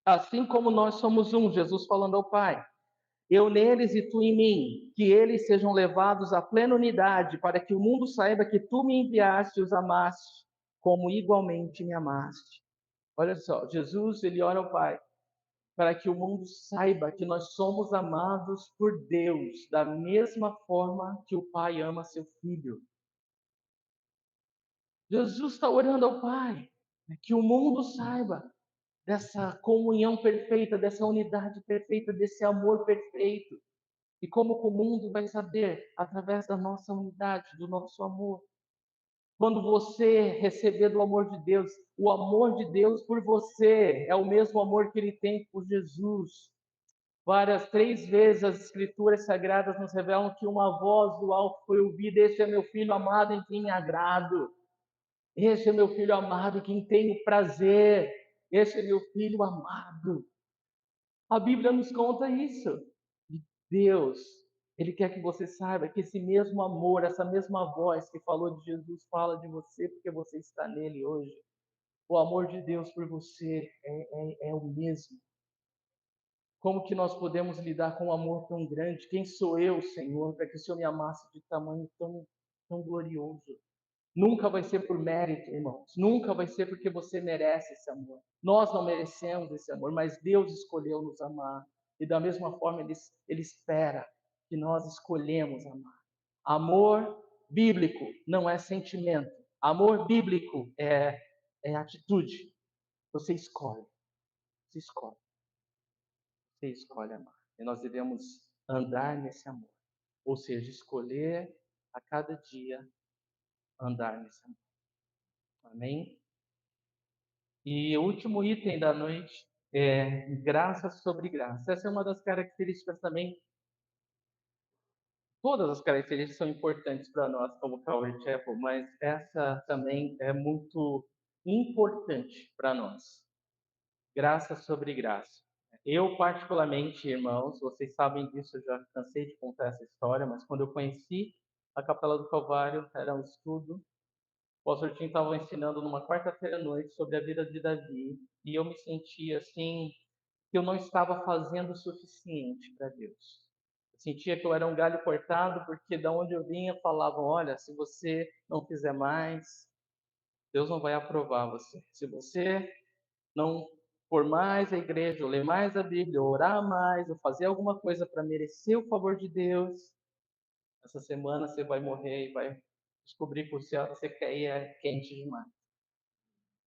Speaker 1: assim como nós somos um. Jesus falando ao Pai. Eu neles e tu em mim, que eles sejam levados à plena unidade, para que o mundo saiba que tu me enviaste e os amaste, como igualmente me amaste. Olha só, Jesus, ele ora ao Pai, para que o mundo saiba que nós somos amados por Deus, da mesma forma que o Pai ama seu Filho. Jesus está orando ao Pai, que o mundo saiba dessa comunhão perfeita, dessa unidade perfeita, desse amor perfeito. E como que o mundo vai saber? Através da nossa unidade, do nosso amor. Quando você receber do amor de Deus, o amor de Deus por você é o mesmo amor que ele tem por Jesus. Três vezes as escrituras sagradas nos revelam que uma voz do alto foi ouvida: este é meu filho amado em quem me agrado. Esse é meu filho amado, em quem tenho prazer. Esse é meu filho amado. A Bíblia nos conta isso. Deus, Ele quer que você saiba que esse mesmo amor, essa mesma voz que falou de Jesus, fala de você porque você está nele hoje. O amor de Deus por você é o mesmo. Como que nós podemos lidar com um amor tão grande? Quem sou eu, Senhor, para que o Senhor me amasse de tamanho tão glorioso? Nunca vai ser por mérito, irmãos. Nunca vai ser porque você merece esse amor. Nós não merecemos esse amor, mas Deus escolheu nos amar. E da mesma forma, Ele espera que nós escolhemos amar. Amor bíblico não é sentimento. Amor bíblico é atitude. Você escolhe. Você escolhe. Você escolhe amar. E nós devemos andar nesse amor. Ou seja, escolher a cada dia andar nesse amor. Amém? E o último item da noite é graça sobre graça. Essa é uma das características também. Todas as características são importantes para nós como Calvary Chapel, mas essa também é muito importante para nós. Graça sobre graça. Eu, particularmente, irmãos, vocês sabem disso, eu já cansei de contar essa história, mas quando eu conheci a Capela do Calvário, era um estudo. O pastor Tim estava ensinando numa quarta-feira à noite sobre a vida de Davi, e eu me sentia assim, que eu não estava fazendo o suficiente para Deus. Eu sentia que eu era um galho cortado, porque da onde eu vinha falavam, olha, se você não fizer mais, Deus não vai aprovar você. Se você não for mais a igreja, ou ler mais a Bíblia, ou orar mais, ou fazer alguma coisa para merecer o favor de Deus, essa semana você vai morrer e vai descobrir que o céu que você quer ir é quente demais.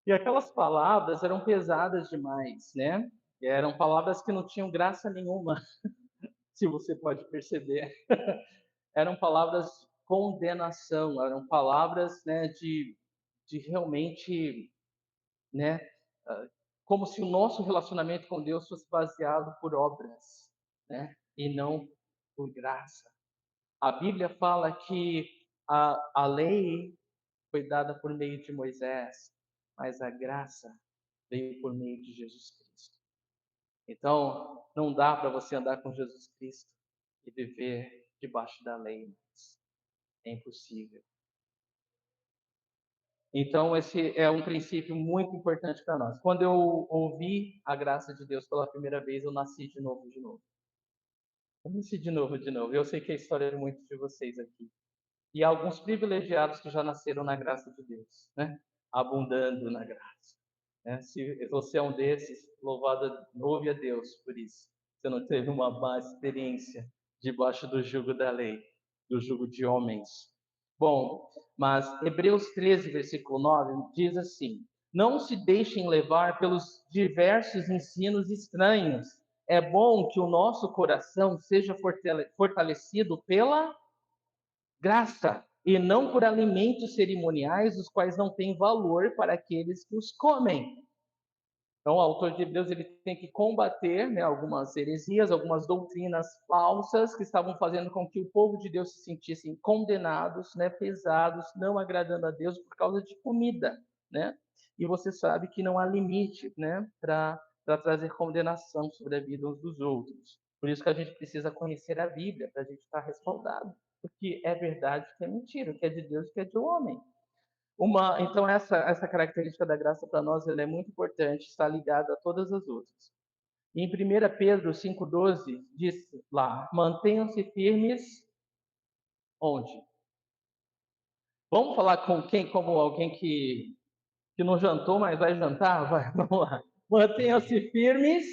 Speaker 1: E aquelas palavras eram pesadas demais, né? Eram palavras que não tinham graça nenhuma, se você pode perceber. Eram palavras de condenação, eram palavras, né, de realmente, né, como se o nosso relacionamento com Deus fosse baseado por obras, né, e não por graça. A Bíblia fala que a lei foi dada por meio de Moisés, mas a graça veio por meio de Jesus Cristo. Então, não dá para você andar com Jesus Cristo e viver debaixo da lei. É impossível. Então, esse é um princípio muito importante para nós. Quando eu ouvi a graça de Deus pela primeira vez, eu nasci de novo, de novo. Eu nasci de novo, de novo. Eu sei que é a história de muitos de vocês aqui. E há alguns privilegiados que já nasceram na graça de Deus, né? Abundando na graça. Né? Se você é um desses, louve a Deus por isso. Você não teve uma má experiência debaixo do jugo da lei, do jugo de homens. Bom, mas Hebreus 13, versículo 9, diz assim: não se deixem levar pelos diversos ensinos estranhos. É bom que o nosso coração seja fortalecido pela graça, e não por alimentos cerimoniais, os quais não têm valor para aqueles que os comem. Então, o autor de Hebreus ele tem que combater, né, algumas heresias, algumas doutrinas falsas que estavam fazendo com que o povo de Deus se sentissem condenados, né, pesados, não agradando a Deus por causa de comida, né? E você sabe que não há limite, né, para trazer condenação sobre a vida uns dos outros. Por isso que a gente precisa conhecer a Bíblia, para a gente estar respaldado, porque é verdade que é mentira, o que é de Deus, o que é de homem. Então, essa característica da graça para nós ela é muito importante, está ligada a todas as outras. Em 1 Pedro 5,12, diz lá: mantenham-se firmes onde? Vamos falar com quem? Como alguém que não jantou, mas vai jantar? Vai, vamos lá. Mantenham-se firmes.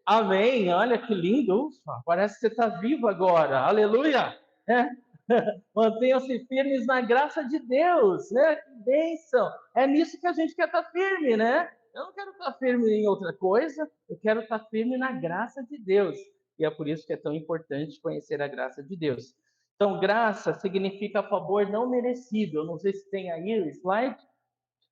Speaker 1: Amém. Olha que lindo. Ufa, parece que você está vivo agora. Aleluia. É. Mantenham-se firmes na graça de Deus, né? Que bênção! É nisso que a gente quer estar firme, né? Eu não quero estar firme em outra coisa, eu quero estar firme na graça de Deus. E é por isso que é tão importante conhecer a graça de Deus. Então, graça significa favor não merecido. Eu não sei se tem aí o slide,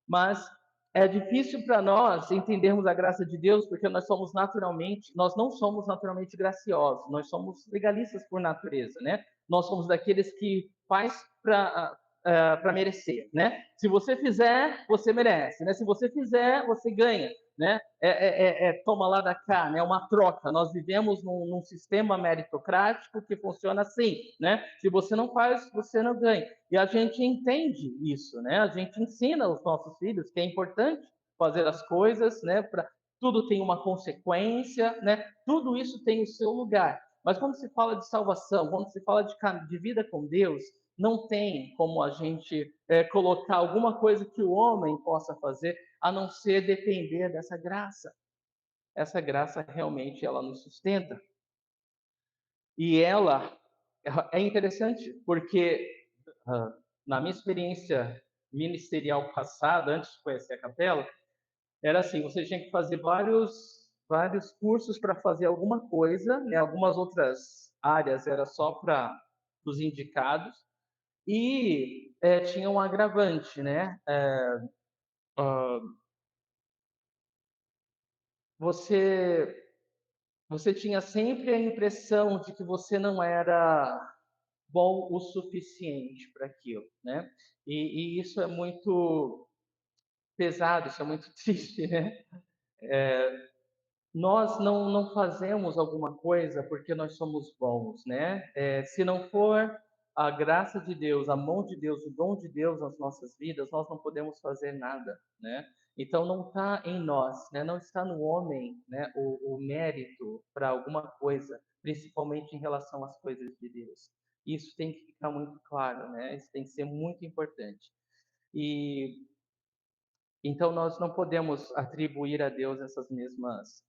Speaker 1: mas é difícil para nós entendermos a graça de Deus porque nós não somos naturalmente graciosos, nós somos legalistas por natureza, né? Nós somos daqueles que faz para merecer, né? Se você fizer, você merece, né? Se você fizer, você ganha. né? Toma lá da cá, né? Uma troca. Nós vivemos num sistema meritocrático que funciona assim, né? Se você não faz, você não ganha. E a gente entende isso, né? A gente ensina os nossos filhos que é importante fazer as coisas, né? Tudo tem uma consequência, né? Tudo isso tem o seu lugar. Mas quando se fala de salvação, quando se fala de vida com Deus, não tem como a gente colocar alguma coisa que o homem possa fazer a não ser depender dessa graça. Essa graça realmente ela nos sustenta. E ela é interessante porque na minha experiência ministerial passada, antes de conhecer a capela, era assim, você tinha que fazer vários cursos para fazer alguma coisa, né? Algumas outras áreas era só para os indicados, e tinha um agravante, né? Você, você tinha sempre a impressão de que você não era bom o suficiente para aquilo, né? E isso é muito pesado, isso é muito triste, né? Nós não fazemos alguma coisa porque nós somos bons, né? Se não for a graça de Deus, a mão de Deus, o dom de Deus nas nossas vidas, nós não podemos fazer nada, né? Então não está em nós, né? Não está no homem, né? O mérito para alguma coisa, principalmente em relação às coisas de Deus. Isso tem que ficar muito claro, né? Isso tem que ser muito importante. E então nós não podemos atribuir a Deus essas mesmas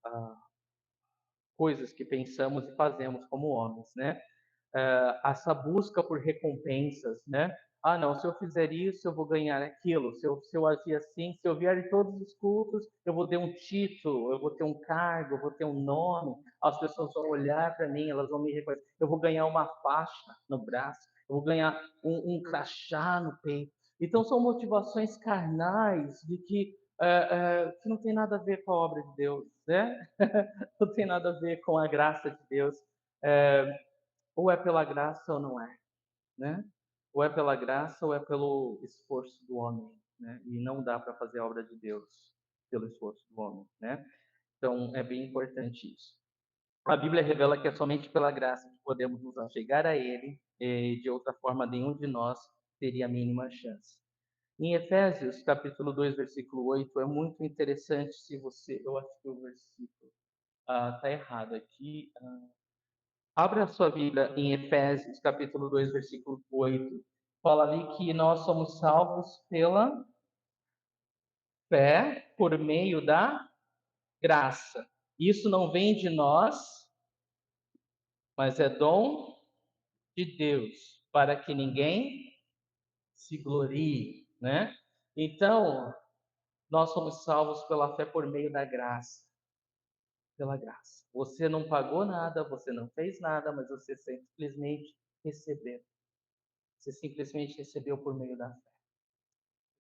Speaker 1: coisas que pensamos e fazemos como homens, né? Essa busca por recompensas, né? Ah, não, se eu fizer isso, eu vou ganhar aquilo. Se eu agir assim, se eu vier em todos os cultos, eu vou ter um título, eu vou ter um cargo, eu vou ter um nome. As pessoas vão olhar para mim, elas vão me reconhecer. Eu vou ganhar uma faixa no braço, eu vou ganhar um crachá no peito. Então, são motivações carnais de que não tem nada a ver com a obra de Deus, né? Não tem nada a ver com a graça de Deus. É, ou é pela graça ou não é, né? Ou é pela graça ou é pelo esforço do homem, né? E não dá para fazer a obra de Deus pelo esforço do homem, né? Então é bem importante isso. A Bíblia revela que é somente pela graça que podemos nos achegar a Ele, e de outra forma nenhum de nós teria a mínima chance. Em Efésios, capítulo 2, versículo 8, é muito interessante se você, eu acho que o versículo está errado aqui. Abra a sua Bíblia em Efésios, capítulo 2, versículo 8. Fala ali que nós somos salvos pela fé por meio da graça. Isso não vem de nós, mas é dom de Deus, para que ninguém se glorie, né? Então, nós somos salvos pela fé por meio da graça, pela graça. Você não pagou nada, você não fez nada, mas você simplesmente recebeu. Você simplesmente recebeu por meio da fé.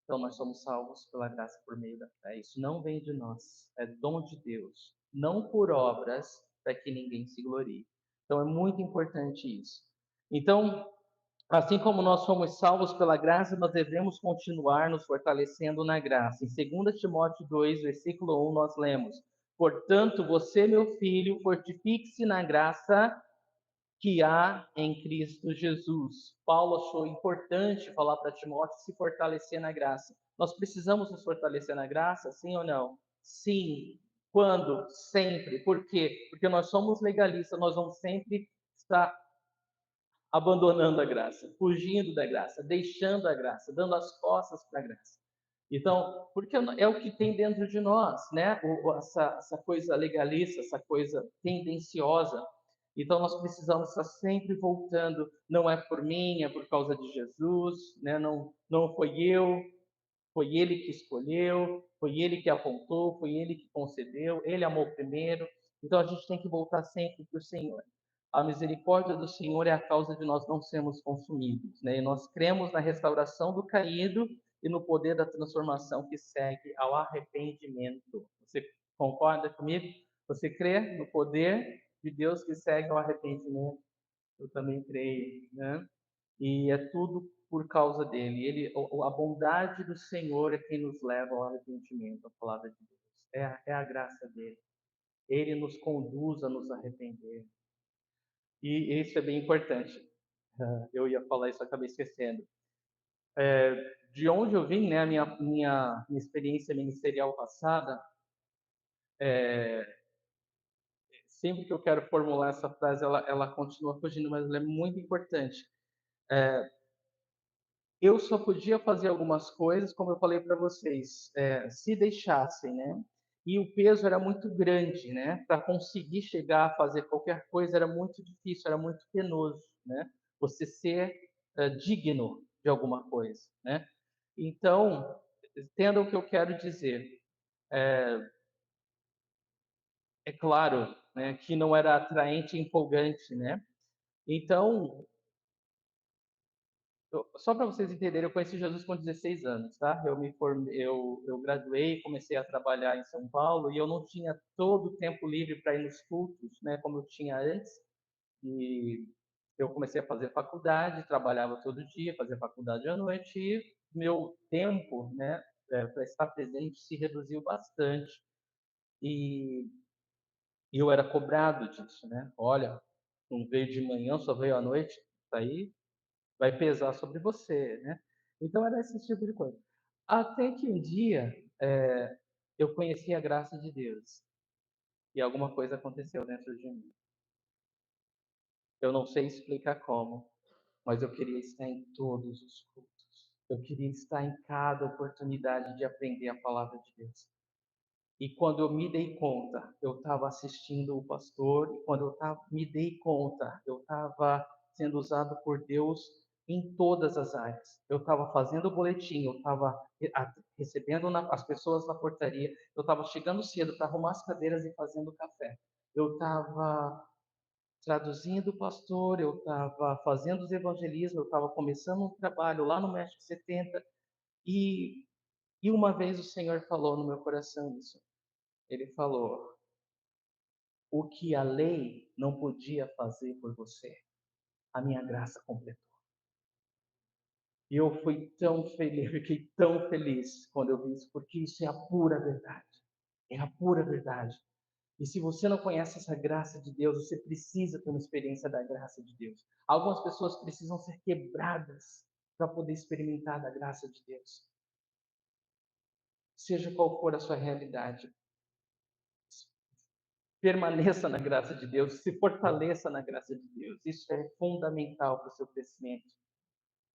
Speaker 1: Então, nós somos salvos pela graça por meio da fé. Isso não vem de nós, é dom de Deus, não por obras, para que ninguém se glorie. Então, é muito importante isso. Então, assim como nós somos salvos pela graça, nós devemos continuar nos fortalecendo na graça. Em 2 Timóteo 2, versículo 1, nós lemos: Portanto, você, meu filho, fortifique-se na graça que há em Cristo Jesus. Paulo achou importante falar para Timóteo se fortalecer na graça. Nós precisamos nos fortalecer na graça, sim ou não? Sim. Quando? Sempre. Por quê? Porque nós somos legalistas, nós vamos sempre estar abandonando a graça, fugindo da graça, deixando a graça, dando as costas para a graça. Então, porque é o que tem dentro de nós, né? Essa coisa legalista, essa coisa tendenciosa. Então, nós precisamos estar sempre voltando. Não é por mim, é por causa de Jesus, né? Não foi eu, foi Ele que escolheu, foi Ele que apontou, foi Ele que concedeu, Ele amou primeiro. Então, a gente tem que voltar sempre para o Senhor. A misericórdia do Senhor é a causa de nós não sermos consumidos, né? E nós cremos na restauração do caído e no poder da transformação que segue ao arrependimento. Você concorda comigo? Você crê no poder de Deus que segue ao arrependimento? Eu também creio, né? E é tudo por causa dele. A bondade do Senhor é quem nos leva ao arrependimento, a palavra de Deus. é a graça dele. Ele nos conduz a nos arrepender. E isso é bem importante. Eu ia falar isso, acabei esquecendo. De onde eu vim, né, a minha experiência ministerial passada, sempre que eu quero formular essa frase, ela continua fugindo, mas ela é muito importante. Eu só podia fazer algumas coisas, como eu falei para vocês, se deixassem, né? E o peso era muito grande, né? Para conseguir chegar a fazer qualquer coisa era muito difícil, era muito penoso, né? Você ser digno de alguma coisa, né? Então, entenda o que eu quero dizer. É claro, né, que não era atraente e empolgante, né? Então, só para vocês entenderem, eu conheci Jesus com 16 anos, tá? Eu me formei, eu graduei, comecei a trabalhar em São Paulo e eu não tinha todo o tempo livre para ir nos cultos, né, como eu tinha antes. E eu comecei a fazer faculdade, trabalhava todo dia, fazia faculdade à noite e meu tempo, né, para estar presente se reduziu bastante. E eu era cobrado disso, né? Olha, não veio de manhã, só veio à noite, isso aí vai pesar sobre você, né? Então era esse tipo de coisa. Até que um dia eu conheci a graça de Deus e alguma coisa aconteceu dentro de mim. Eu não sei explicar como, mas eu queria estar em todos os cultos. Eu queria estar em cada oportunidade de aprender a palavra de Deus. E quando eu me dei conta, eu estava assistindo o pastor, e quando me dei conta, eu estava sendo usado por Deus em todas as áreas. Eu estava fazendo o boletim, eu estava recebendo as pessoas na portaria, eu estava chegando cedo para arrumar as cadeiras e fazendo café. Eu estava traduzindo o pastor, eu estava fazendo os evangelismos, eu estava começando um trabalho lá no México 70, e, e uma vez o Senhor falou no meu coração isso. Ele falou: o que a lei não podia fazer por você, a minha graça completou. E eu fui tão feliz, fiquei tão feliz quando eu vi isso, porque isso é a pura verdade. É a pura verdade. E se você não conhece essa graça de Deus, você precisa ter uma experiência da graça de Deus. Algumas pessoas precisam ser quebradas para poder experimentar da graça de Deus. Seja qual for a sua realidade, permaneça na graça de Deus, se fortaleça na graça de Deus. Isso é fundamental para o seu crescimento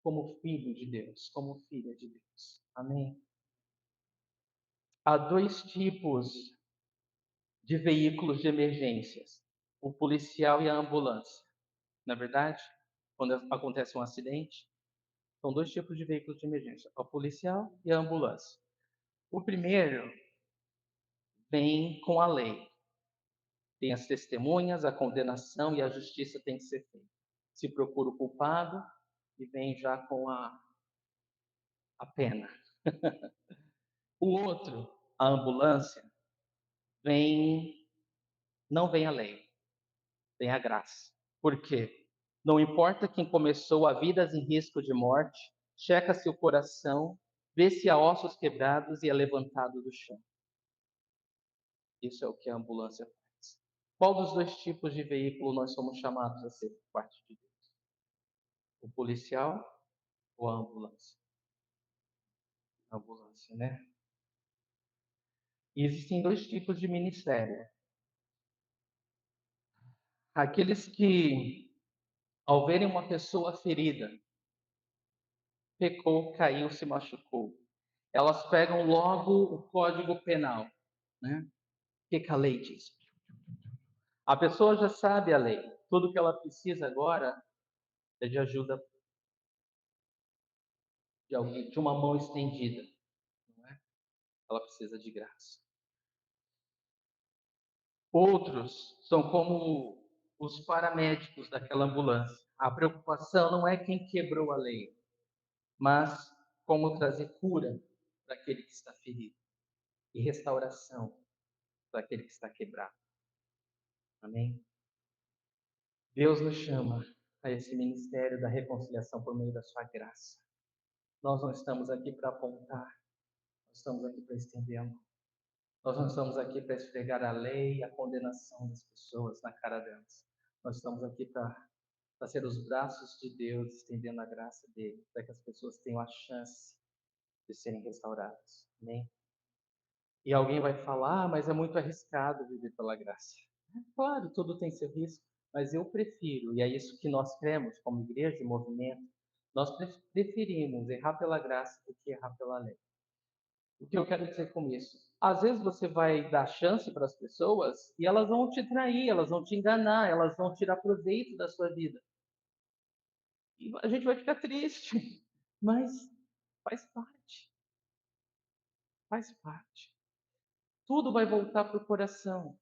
Speaker 1: como filho de Deus, como filha de Deus. Amém? Há dois tipos de veículos de emergências: o policial e a ambulância. Na verdade, quando acontece um acidente, são dois tipos de veículos de emergência: o policial e a ambulância. O primeiro vem com a lei. Tem as testemunhas, a condenação e a justiça tem que ser feita. Se procura o culpado e vem já com a pena. O outro, a ambulância, vem, não vem a lei, vem a graça. Por quê? Não importa quem começou a vidas em risco de morte, checa se o coração, vê se há ossos quebrados e é levantado do chão. Isso é o que a ambulância faz. Qual dos dois tipos de veículo nós somos chamados a ser por parte de Deus? O policial ou a ambulância? A ambulância, né? E existem dois tipos de ministério. Aqueles que, ao verem uma pessoa ferida, pecou, caiu, se machucou, elas pegam logo o Código Penal, né? O que a lei diz? A pessoa já sabe a lei. Tudo que ela precisa agora é de ajuda de alguém, de uma mão estendida, não é? Ela precisa de graça. Outros são como os paramédicos daquela ambulância. A preocupação não é quem quebrou a lei, mas como trazer cura para aquele que está ferido e restauração para aquele que está quebrado. Amém? Deus nos chama a esse ministério da reconciliação por meio da sua graça. Nós não estamos aqui para apontar, nós estamos aqui para estender a mão. Nós não estamos aqui para esfregar a lei e a condenação das pessoas na cara delas. Nós estamos aqui para ser os braços de Deus, estendendo a graça dele, para que as pessoas tenham a chance de serem restauradas. Amém? E alguém vai falar, mas é muito arriscado viver pela graça. Claro, tudo tem seu risco, mas eu prefiro, e é isso que nós cremos como igreja e movimento, nós preferimos errar pela graça do que errar pela lei. O que eu quero dizer com isso? Às vezes você vai dar chance para as pessoas e elas vão te trair, elas vão te enganar, elas vão tirar proveito da sua vida. E a gente vai ficar triste, mas faz parte, faz parte. Tudo vai voltar para o coração.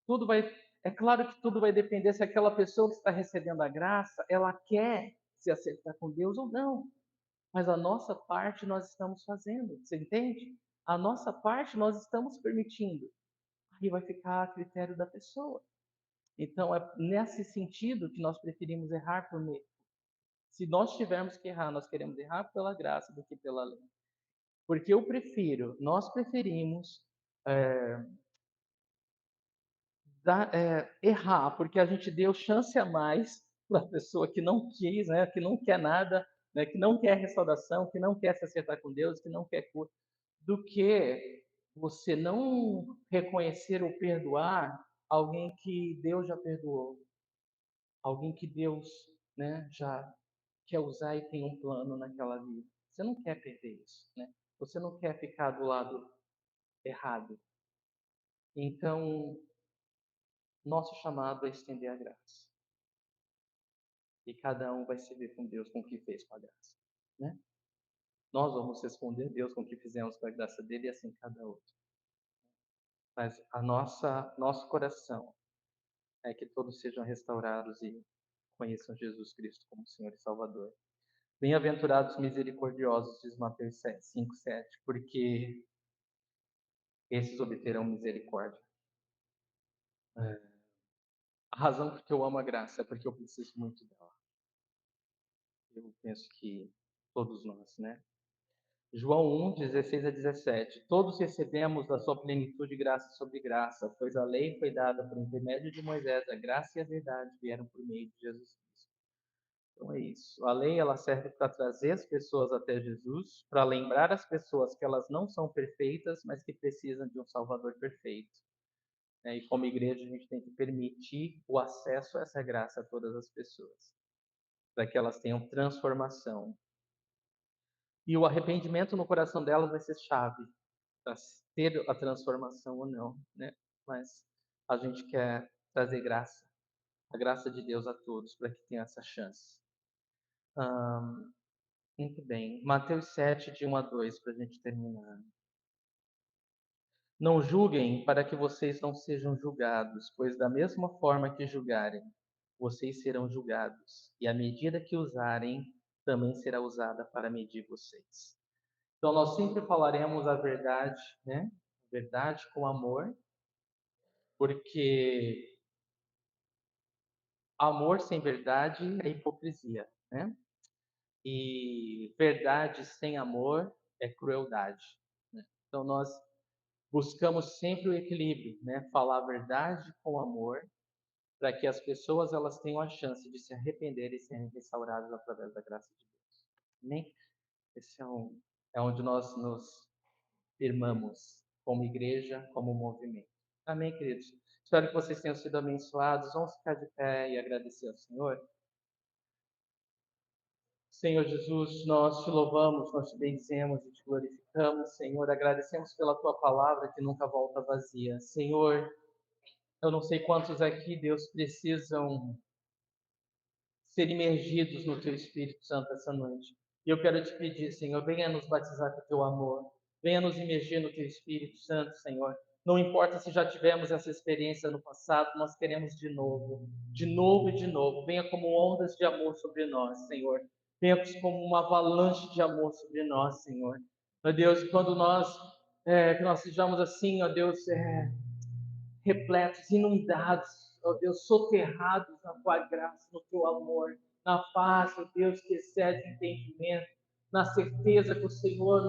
Speaker 1: Tudo vai, é claro que tudo vai depender se aquela pessoa que está recebendo a graça, ela quer se acertar com Deus ou não. Mas a nossa parte nós estamos fazendo, você entende? A nossa parte nós estamos permitindo. Aí vai ficar a critério da pessoa. Então é nesse sentido que nós preferimos errar por medo. Se nós tivermos que errar, nós queremos errar pela graça do que pela lei. Porque eu prefiro, nós preferimos é, errar, porque a gente deu chance a mais para a pessoa que não quis, né, que não quer nada, né, que não quer restauração, que não quer se acertar com Deus, que não quer cura, do que você não reconhecer ou perdoar alguém que Deus já perdoou, alguém que Deus, né, já quer usar e tem um plano naquela vida. Você não quer perder isso, né? Você não quer ficar do lado errado. Então, nosso chamado é estender a graça. E cada um vai se ver com Deus com o que fez com a graça, né? Nós vamos responder a Deus com o que fizemos com a graça dele e assim cada outro. Mas nosso coração é que todos sejam restaurados e conheçam Jesus Cristo como Senhor e Salvador. Bem-aventurados misericordiosos, diz Mateus 5:7, porque esses obterão misericórdia. A razão por que eu amo a graça é porque eu preciso muito dela. Eu penso que todos nós, né? João 1:16 a 17. Todos recebemos da sua plenitude graça sobre graça, pois a lei foi dada por intermédio de Moisés, a graça e a verdade vieram por meio de Jesus Cristo. Então é isso. A lei ela serve para trazer as pessoas até Jesus, para lembrar as pessoas que elas não são perfeitas, mas que precisam de um Salvador perfeito. E como igreja a gente tem que permitir o acesso a essa graça a todas as pessoas, para que elas tenham transformação. E o arrependimento no coração delas vai ser chave para ter a transformação ou não, né? Mas a gente quer trazer graça, a graça de Deus a todos, para que tenham essa chance. Muito bem. Mateus 7, de 1 a 2, para a gente terminar. Não julguem para que vocês não sejam julgados, pois da mesma forma que julgarem, vocês serão julgados, e a medida que usarem também será usada para medir vocês. Então nós sempre falaremos a verdade, né? Verdade com amor, porque amor sem verdade é hipocrisia, né? E verdade sem amor é crueldade, né? Então nós buscamos sempre o equilíbrio, né? Falar a verdade com amor, para que as pessoas elas tenham a chance de se arrepender e serem restauradas através da graça de Deus. Amém? Esse é onde nós nos firmamos como igreja, como movimento. Amém, queridos? Espero que vocês tenham sido abençoados. Vamos ficar de pé e agradecer ao Senhor. Senhor Jesus, nós te louvamos, nós te bendizemos e te glorificamos, Senhor. Agradecemos pela tua palavra que nunca volta vazia. Senhor, eu não sei quantos aqui, Deus, precisam ser imergidos no teu Espírito Santo essa noite. E eu quero te pedir, Senhor, venha nos batizar com o teu amor. Venha nos imergir no teu Espírito Santo, Senhor. Não importa se já tivemos essa experiência no passado, nós queremos de novo e de novo. Venha como ondas de amor sobre nós, Senhor. Venha como uma avalanche de amor sobre nós, Senhor. Meu Deus, quando que nós sejamos assim, ó Deus, repletos, inundados, ó Deus, soterrados na tua graça, no teu amor, na paz, ó Deus, que excede o entendimento, na certeza que o Senhor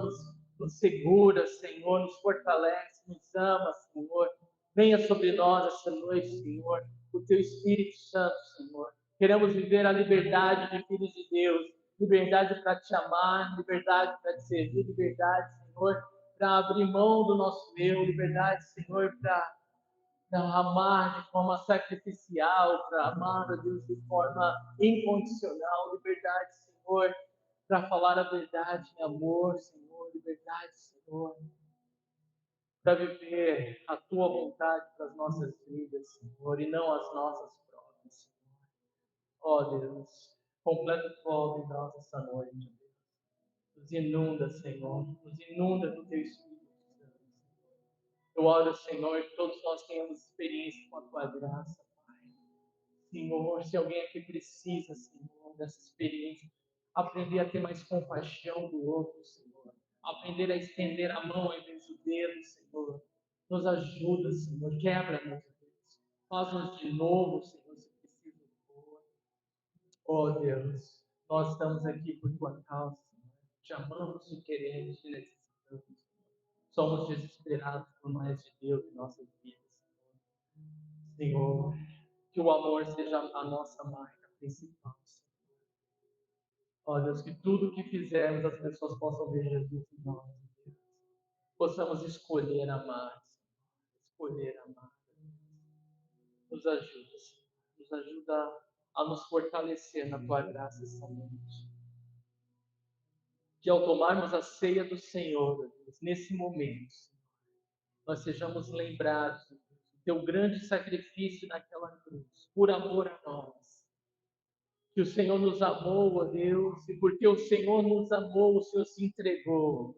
Speaker 1: nos segura, Senhor, nos fortalece. nos ama, Senhor. Venha sobre nós esta noite, Senhor, o Teu Espírito Santo, Senhor. Queremos viver a liberdade de filhos de Deus, liberdade para Te amar, liberdade para Te servir, liberdade, Senhor, para abrir mão do nosso eu, liberdade, Senhor, para amar de forma sacrificial, para amar a Deus de forma incondicional, liberdade, Senhor, para falar a verdade em amor, Senhor, liberdade, Senhor, para viver a Tua vontade para as nossas vidas, Senhor, e não as nossas próprias, Senhor. Ó Deus, completa a Tua obra em nós essa noite, Deus. Nos inunda, Senhor, nos inunda com Teu Espírito Santo. Eu oro, Senhor, que todos nós tenhamos experiência com a Tua graça, Pai. Senhor, se alguém aqui precisa, Senhor, dessa experiência, aprender a ter mais compaixão do outro, Senhor. Aprender a estender a mão ao invés do dedo, Senhor. Nos ajuda, Senhor. Quebra-nos, Deus. Faz-nos de novo, Senhor, se precisa for. Oh, Deus, nós estamos aqui por Tua causa, Senhor. Te amamos, te queremos, te necessitamos. Somos desesperados por mais de Deus em nossas vidas, Senhor. Senhor, que o amor seja a nossa marca principal, Senhor. Ó Deus, que tudo que fizermos as pessoas possam ver Jesus em nós, Deus. Possamos escolher amar, Senhor. Escolher amar. Nos ajuda, Senhor. Nos ajuda a nos fortalecer na Tua graça essa noite. Que ao tomarmos a ceia do Senhor, Deus, nesse momento, nós sejamos lembrados do Teu grande sacrifício naquela cruz, por amor a nós. Que o Senhor nos amou, ó Deus, e porque o Senhor nos amou, o Senhor se entregou.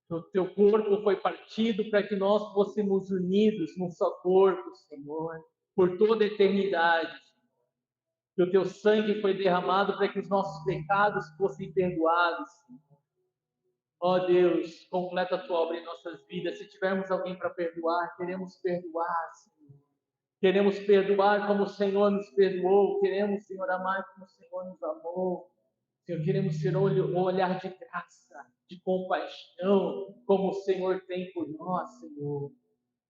Speaker 1: O Teu corpo foi partido para que nós fôssemos unidos num só corpo, Senhor, por toda a eternidade. Que o Teu sangue foi derramado para que os nossos pecados fossem perdoados, Senhor. Ó Deus, completa a Tua obra em nossas vidas. Se tivermos alguém para perdoar, queremos perdoar, Senhor. Queremos perdoar como o Senhor nos perdoou. Queremos, Senhor, amar como o Senhor nos amou. Senhor, queremos ter um olhar de graça, de compaixão, como o Senhor tem por nós, Senhor.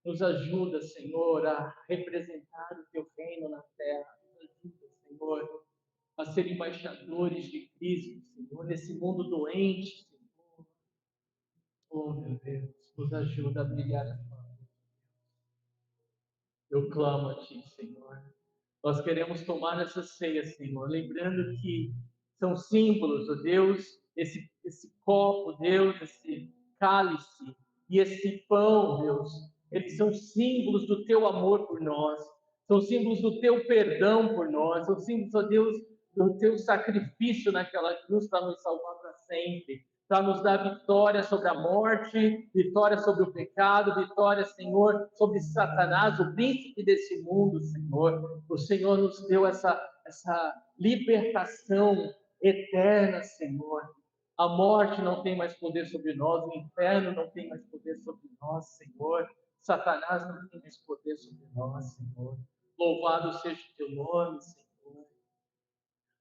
Speaker 1: Nos ajuda, Senhor, a representar o Teu reino na terra. Nos ajuda, Senhor, a ser embaixadores de Cristo, Senhor, nesse mundo doente, Senhor. Oh, meu Deus, nos ajuda a brilhar a Tua luz. Eu clamo a Ti, Senhor. Nós queremos tomar essa ceia, Senhor, lembrando que são símbolos, ó Deus, esse copo, Deus, esse cálice e esse pão, Deus, eles são símbolos do Teu amor por nós, são símbolos do Teu perdão por nós, são símbolos, ó Deus, do Teu sacrifício naquela cruz para nos salvar para sempre, para nos dar vitória sobre a morte, vitória sobre o pecado, vitória, Senhor, sobre Satanás, o príncipe desse mundo, Senhor. O Senhor nos deu essa libertação eterna, Senhor. A morte não tem mais poder sobre nós, o inferno não tem mais poder sobre nós, Senhor. Satanás não tem mais poder sobre nós, Senhor. Louvado seja o Teu nome, Senhor.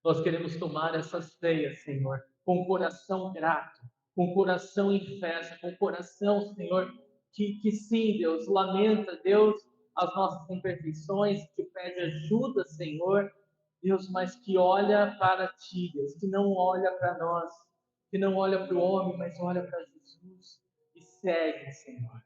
Speaker 1: Nós queremos tomar essa ceia, Senhor, com coração grato, com coração em festa, com coração, Senhor, que sim, Deus, lamenta, Deus, as nossas imperfeições, que pede ajuda, Senhor, Deus, mas que olha para Ti, Deus, que não olha para nós, que não olha para o homem, mas olha para Jesus e segue, Senhor.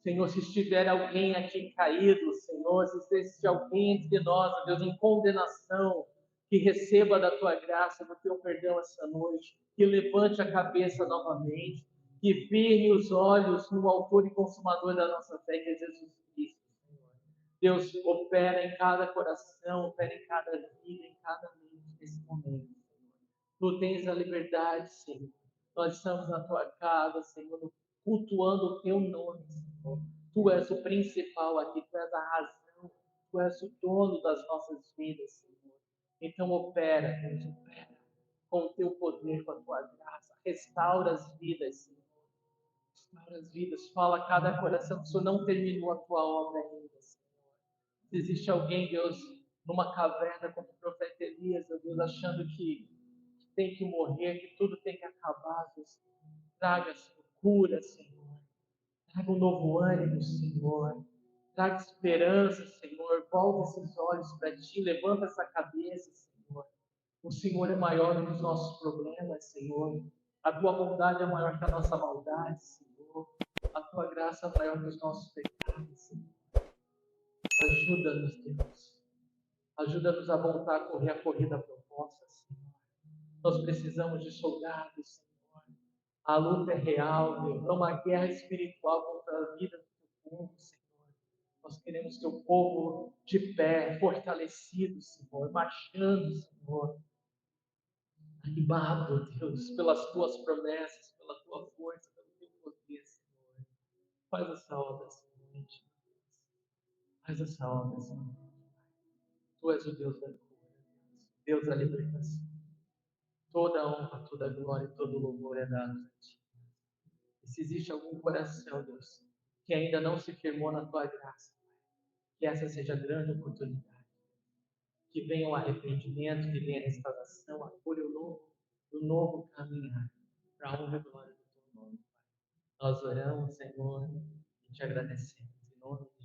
Speaker 1: Senhor, se estiver alguém aqui caído, Senhor, se existe alguém entre nós, ó Deus, em condenação, que receba da Tua graça, do Teu perdão essa noite, que levante a cabeça novamente, que firme os olhos no autor e consumador da nossa fé, que é Jesus Cristo, Senhor. Deus, opera em cada coração, opera em cada vida, em cada mente nesse momento, Senhor. Tu tens a liberdade, Senhor. Nós estamos na Tua casa, Senhor, cultuando o Teu nome, Senhor. Tu és o principal aqui, Tu és a razão, Tu és o dono das nossas vidas, Senhor. Então opera, Deus, opera com o Teu poder, com a Tua graça. Restaura as vidas, Senhor. Restaura as vidas. Fala a cada coração que o Senhor não terminou a Tua obra ainda, Senhor. Se existe alguém, Deus, numa caverna como o profeta Elias, Deus, achando que tem que morrer, que tudo tem que acabar, Deus, traga, Senhor, cura, Senhor. Traga um novo ânimo, Senhor. Traga esperança, Senhor. Volta esses olhos para Ti. Levanta essa cabeça, Senhor. O Senhor é maior do que os nossos problemas, Senhor. A Tua bondade é maior que a nossa maldade, Senhor. A Tua graça é maior que os nossos pecados, Senhor. Ajuda-nos, Deus. Ajuda-nos a voltar a correr a corrida proposta, Senhor. Nós precisamos de soldados, Senhor. A luta é real, Deus. É uma guerra espiritual contra a vida do Teu povo, Senhor. Nós queremos Teu povo de pé, fortalecido, Senhor, marchando, Senhor. Animado, Deus, pelas Tuas promessas, pela Tua força, pelo Teu poder, Senhor. Faz essa obra, Senhor. Faz essa obra, Senhor. Tu és o Deus da cura, Deus da libertação. Toda honra, toda glória e todo louvor é dado a Ti. E se existe algum coração, Deus, que ainda não se firmou na Tua graça, que essa seja a grande oportunidade. Que venha o arrependimento, que venha a restauração, a cura e o novo caminhar para a honra e glória do Teu nome. Nós oramos, Senhor, e te agradecemos. Em nome de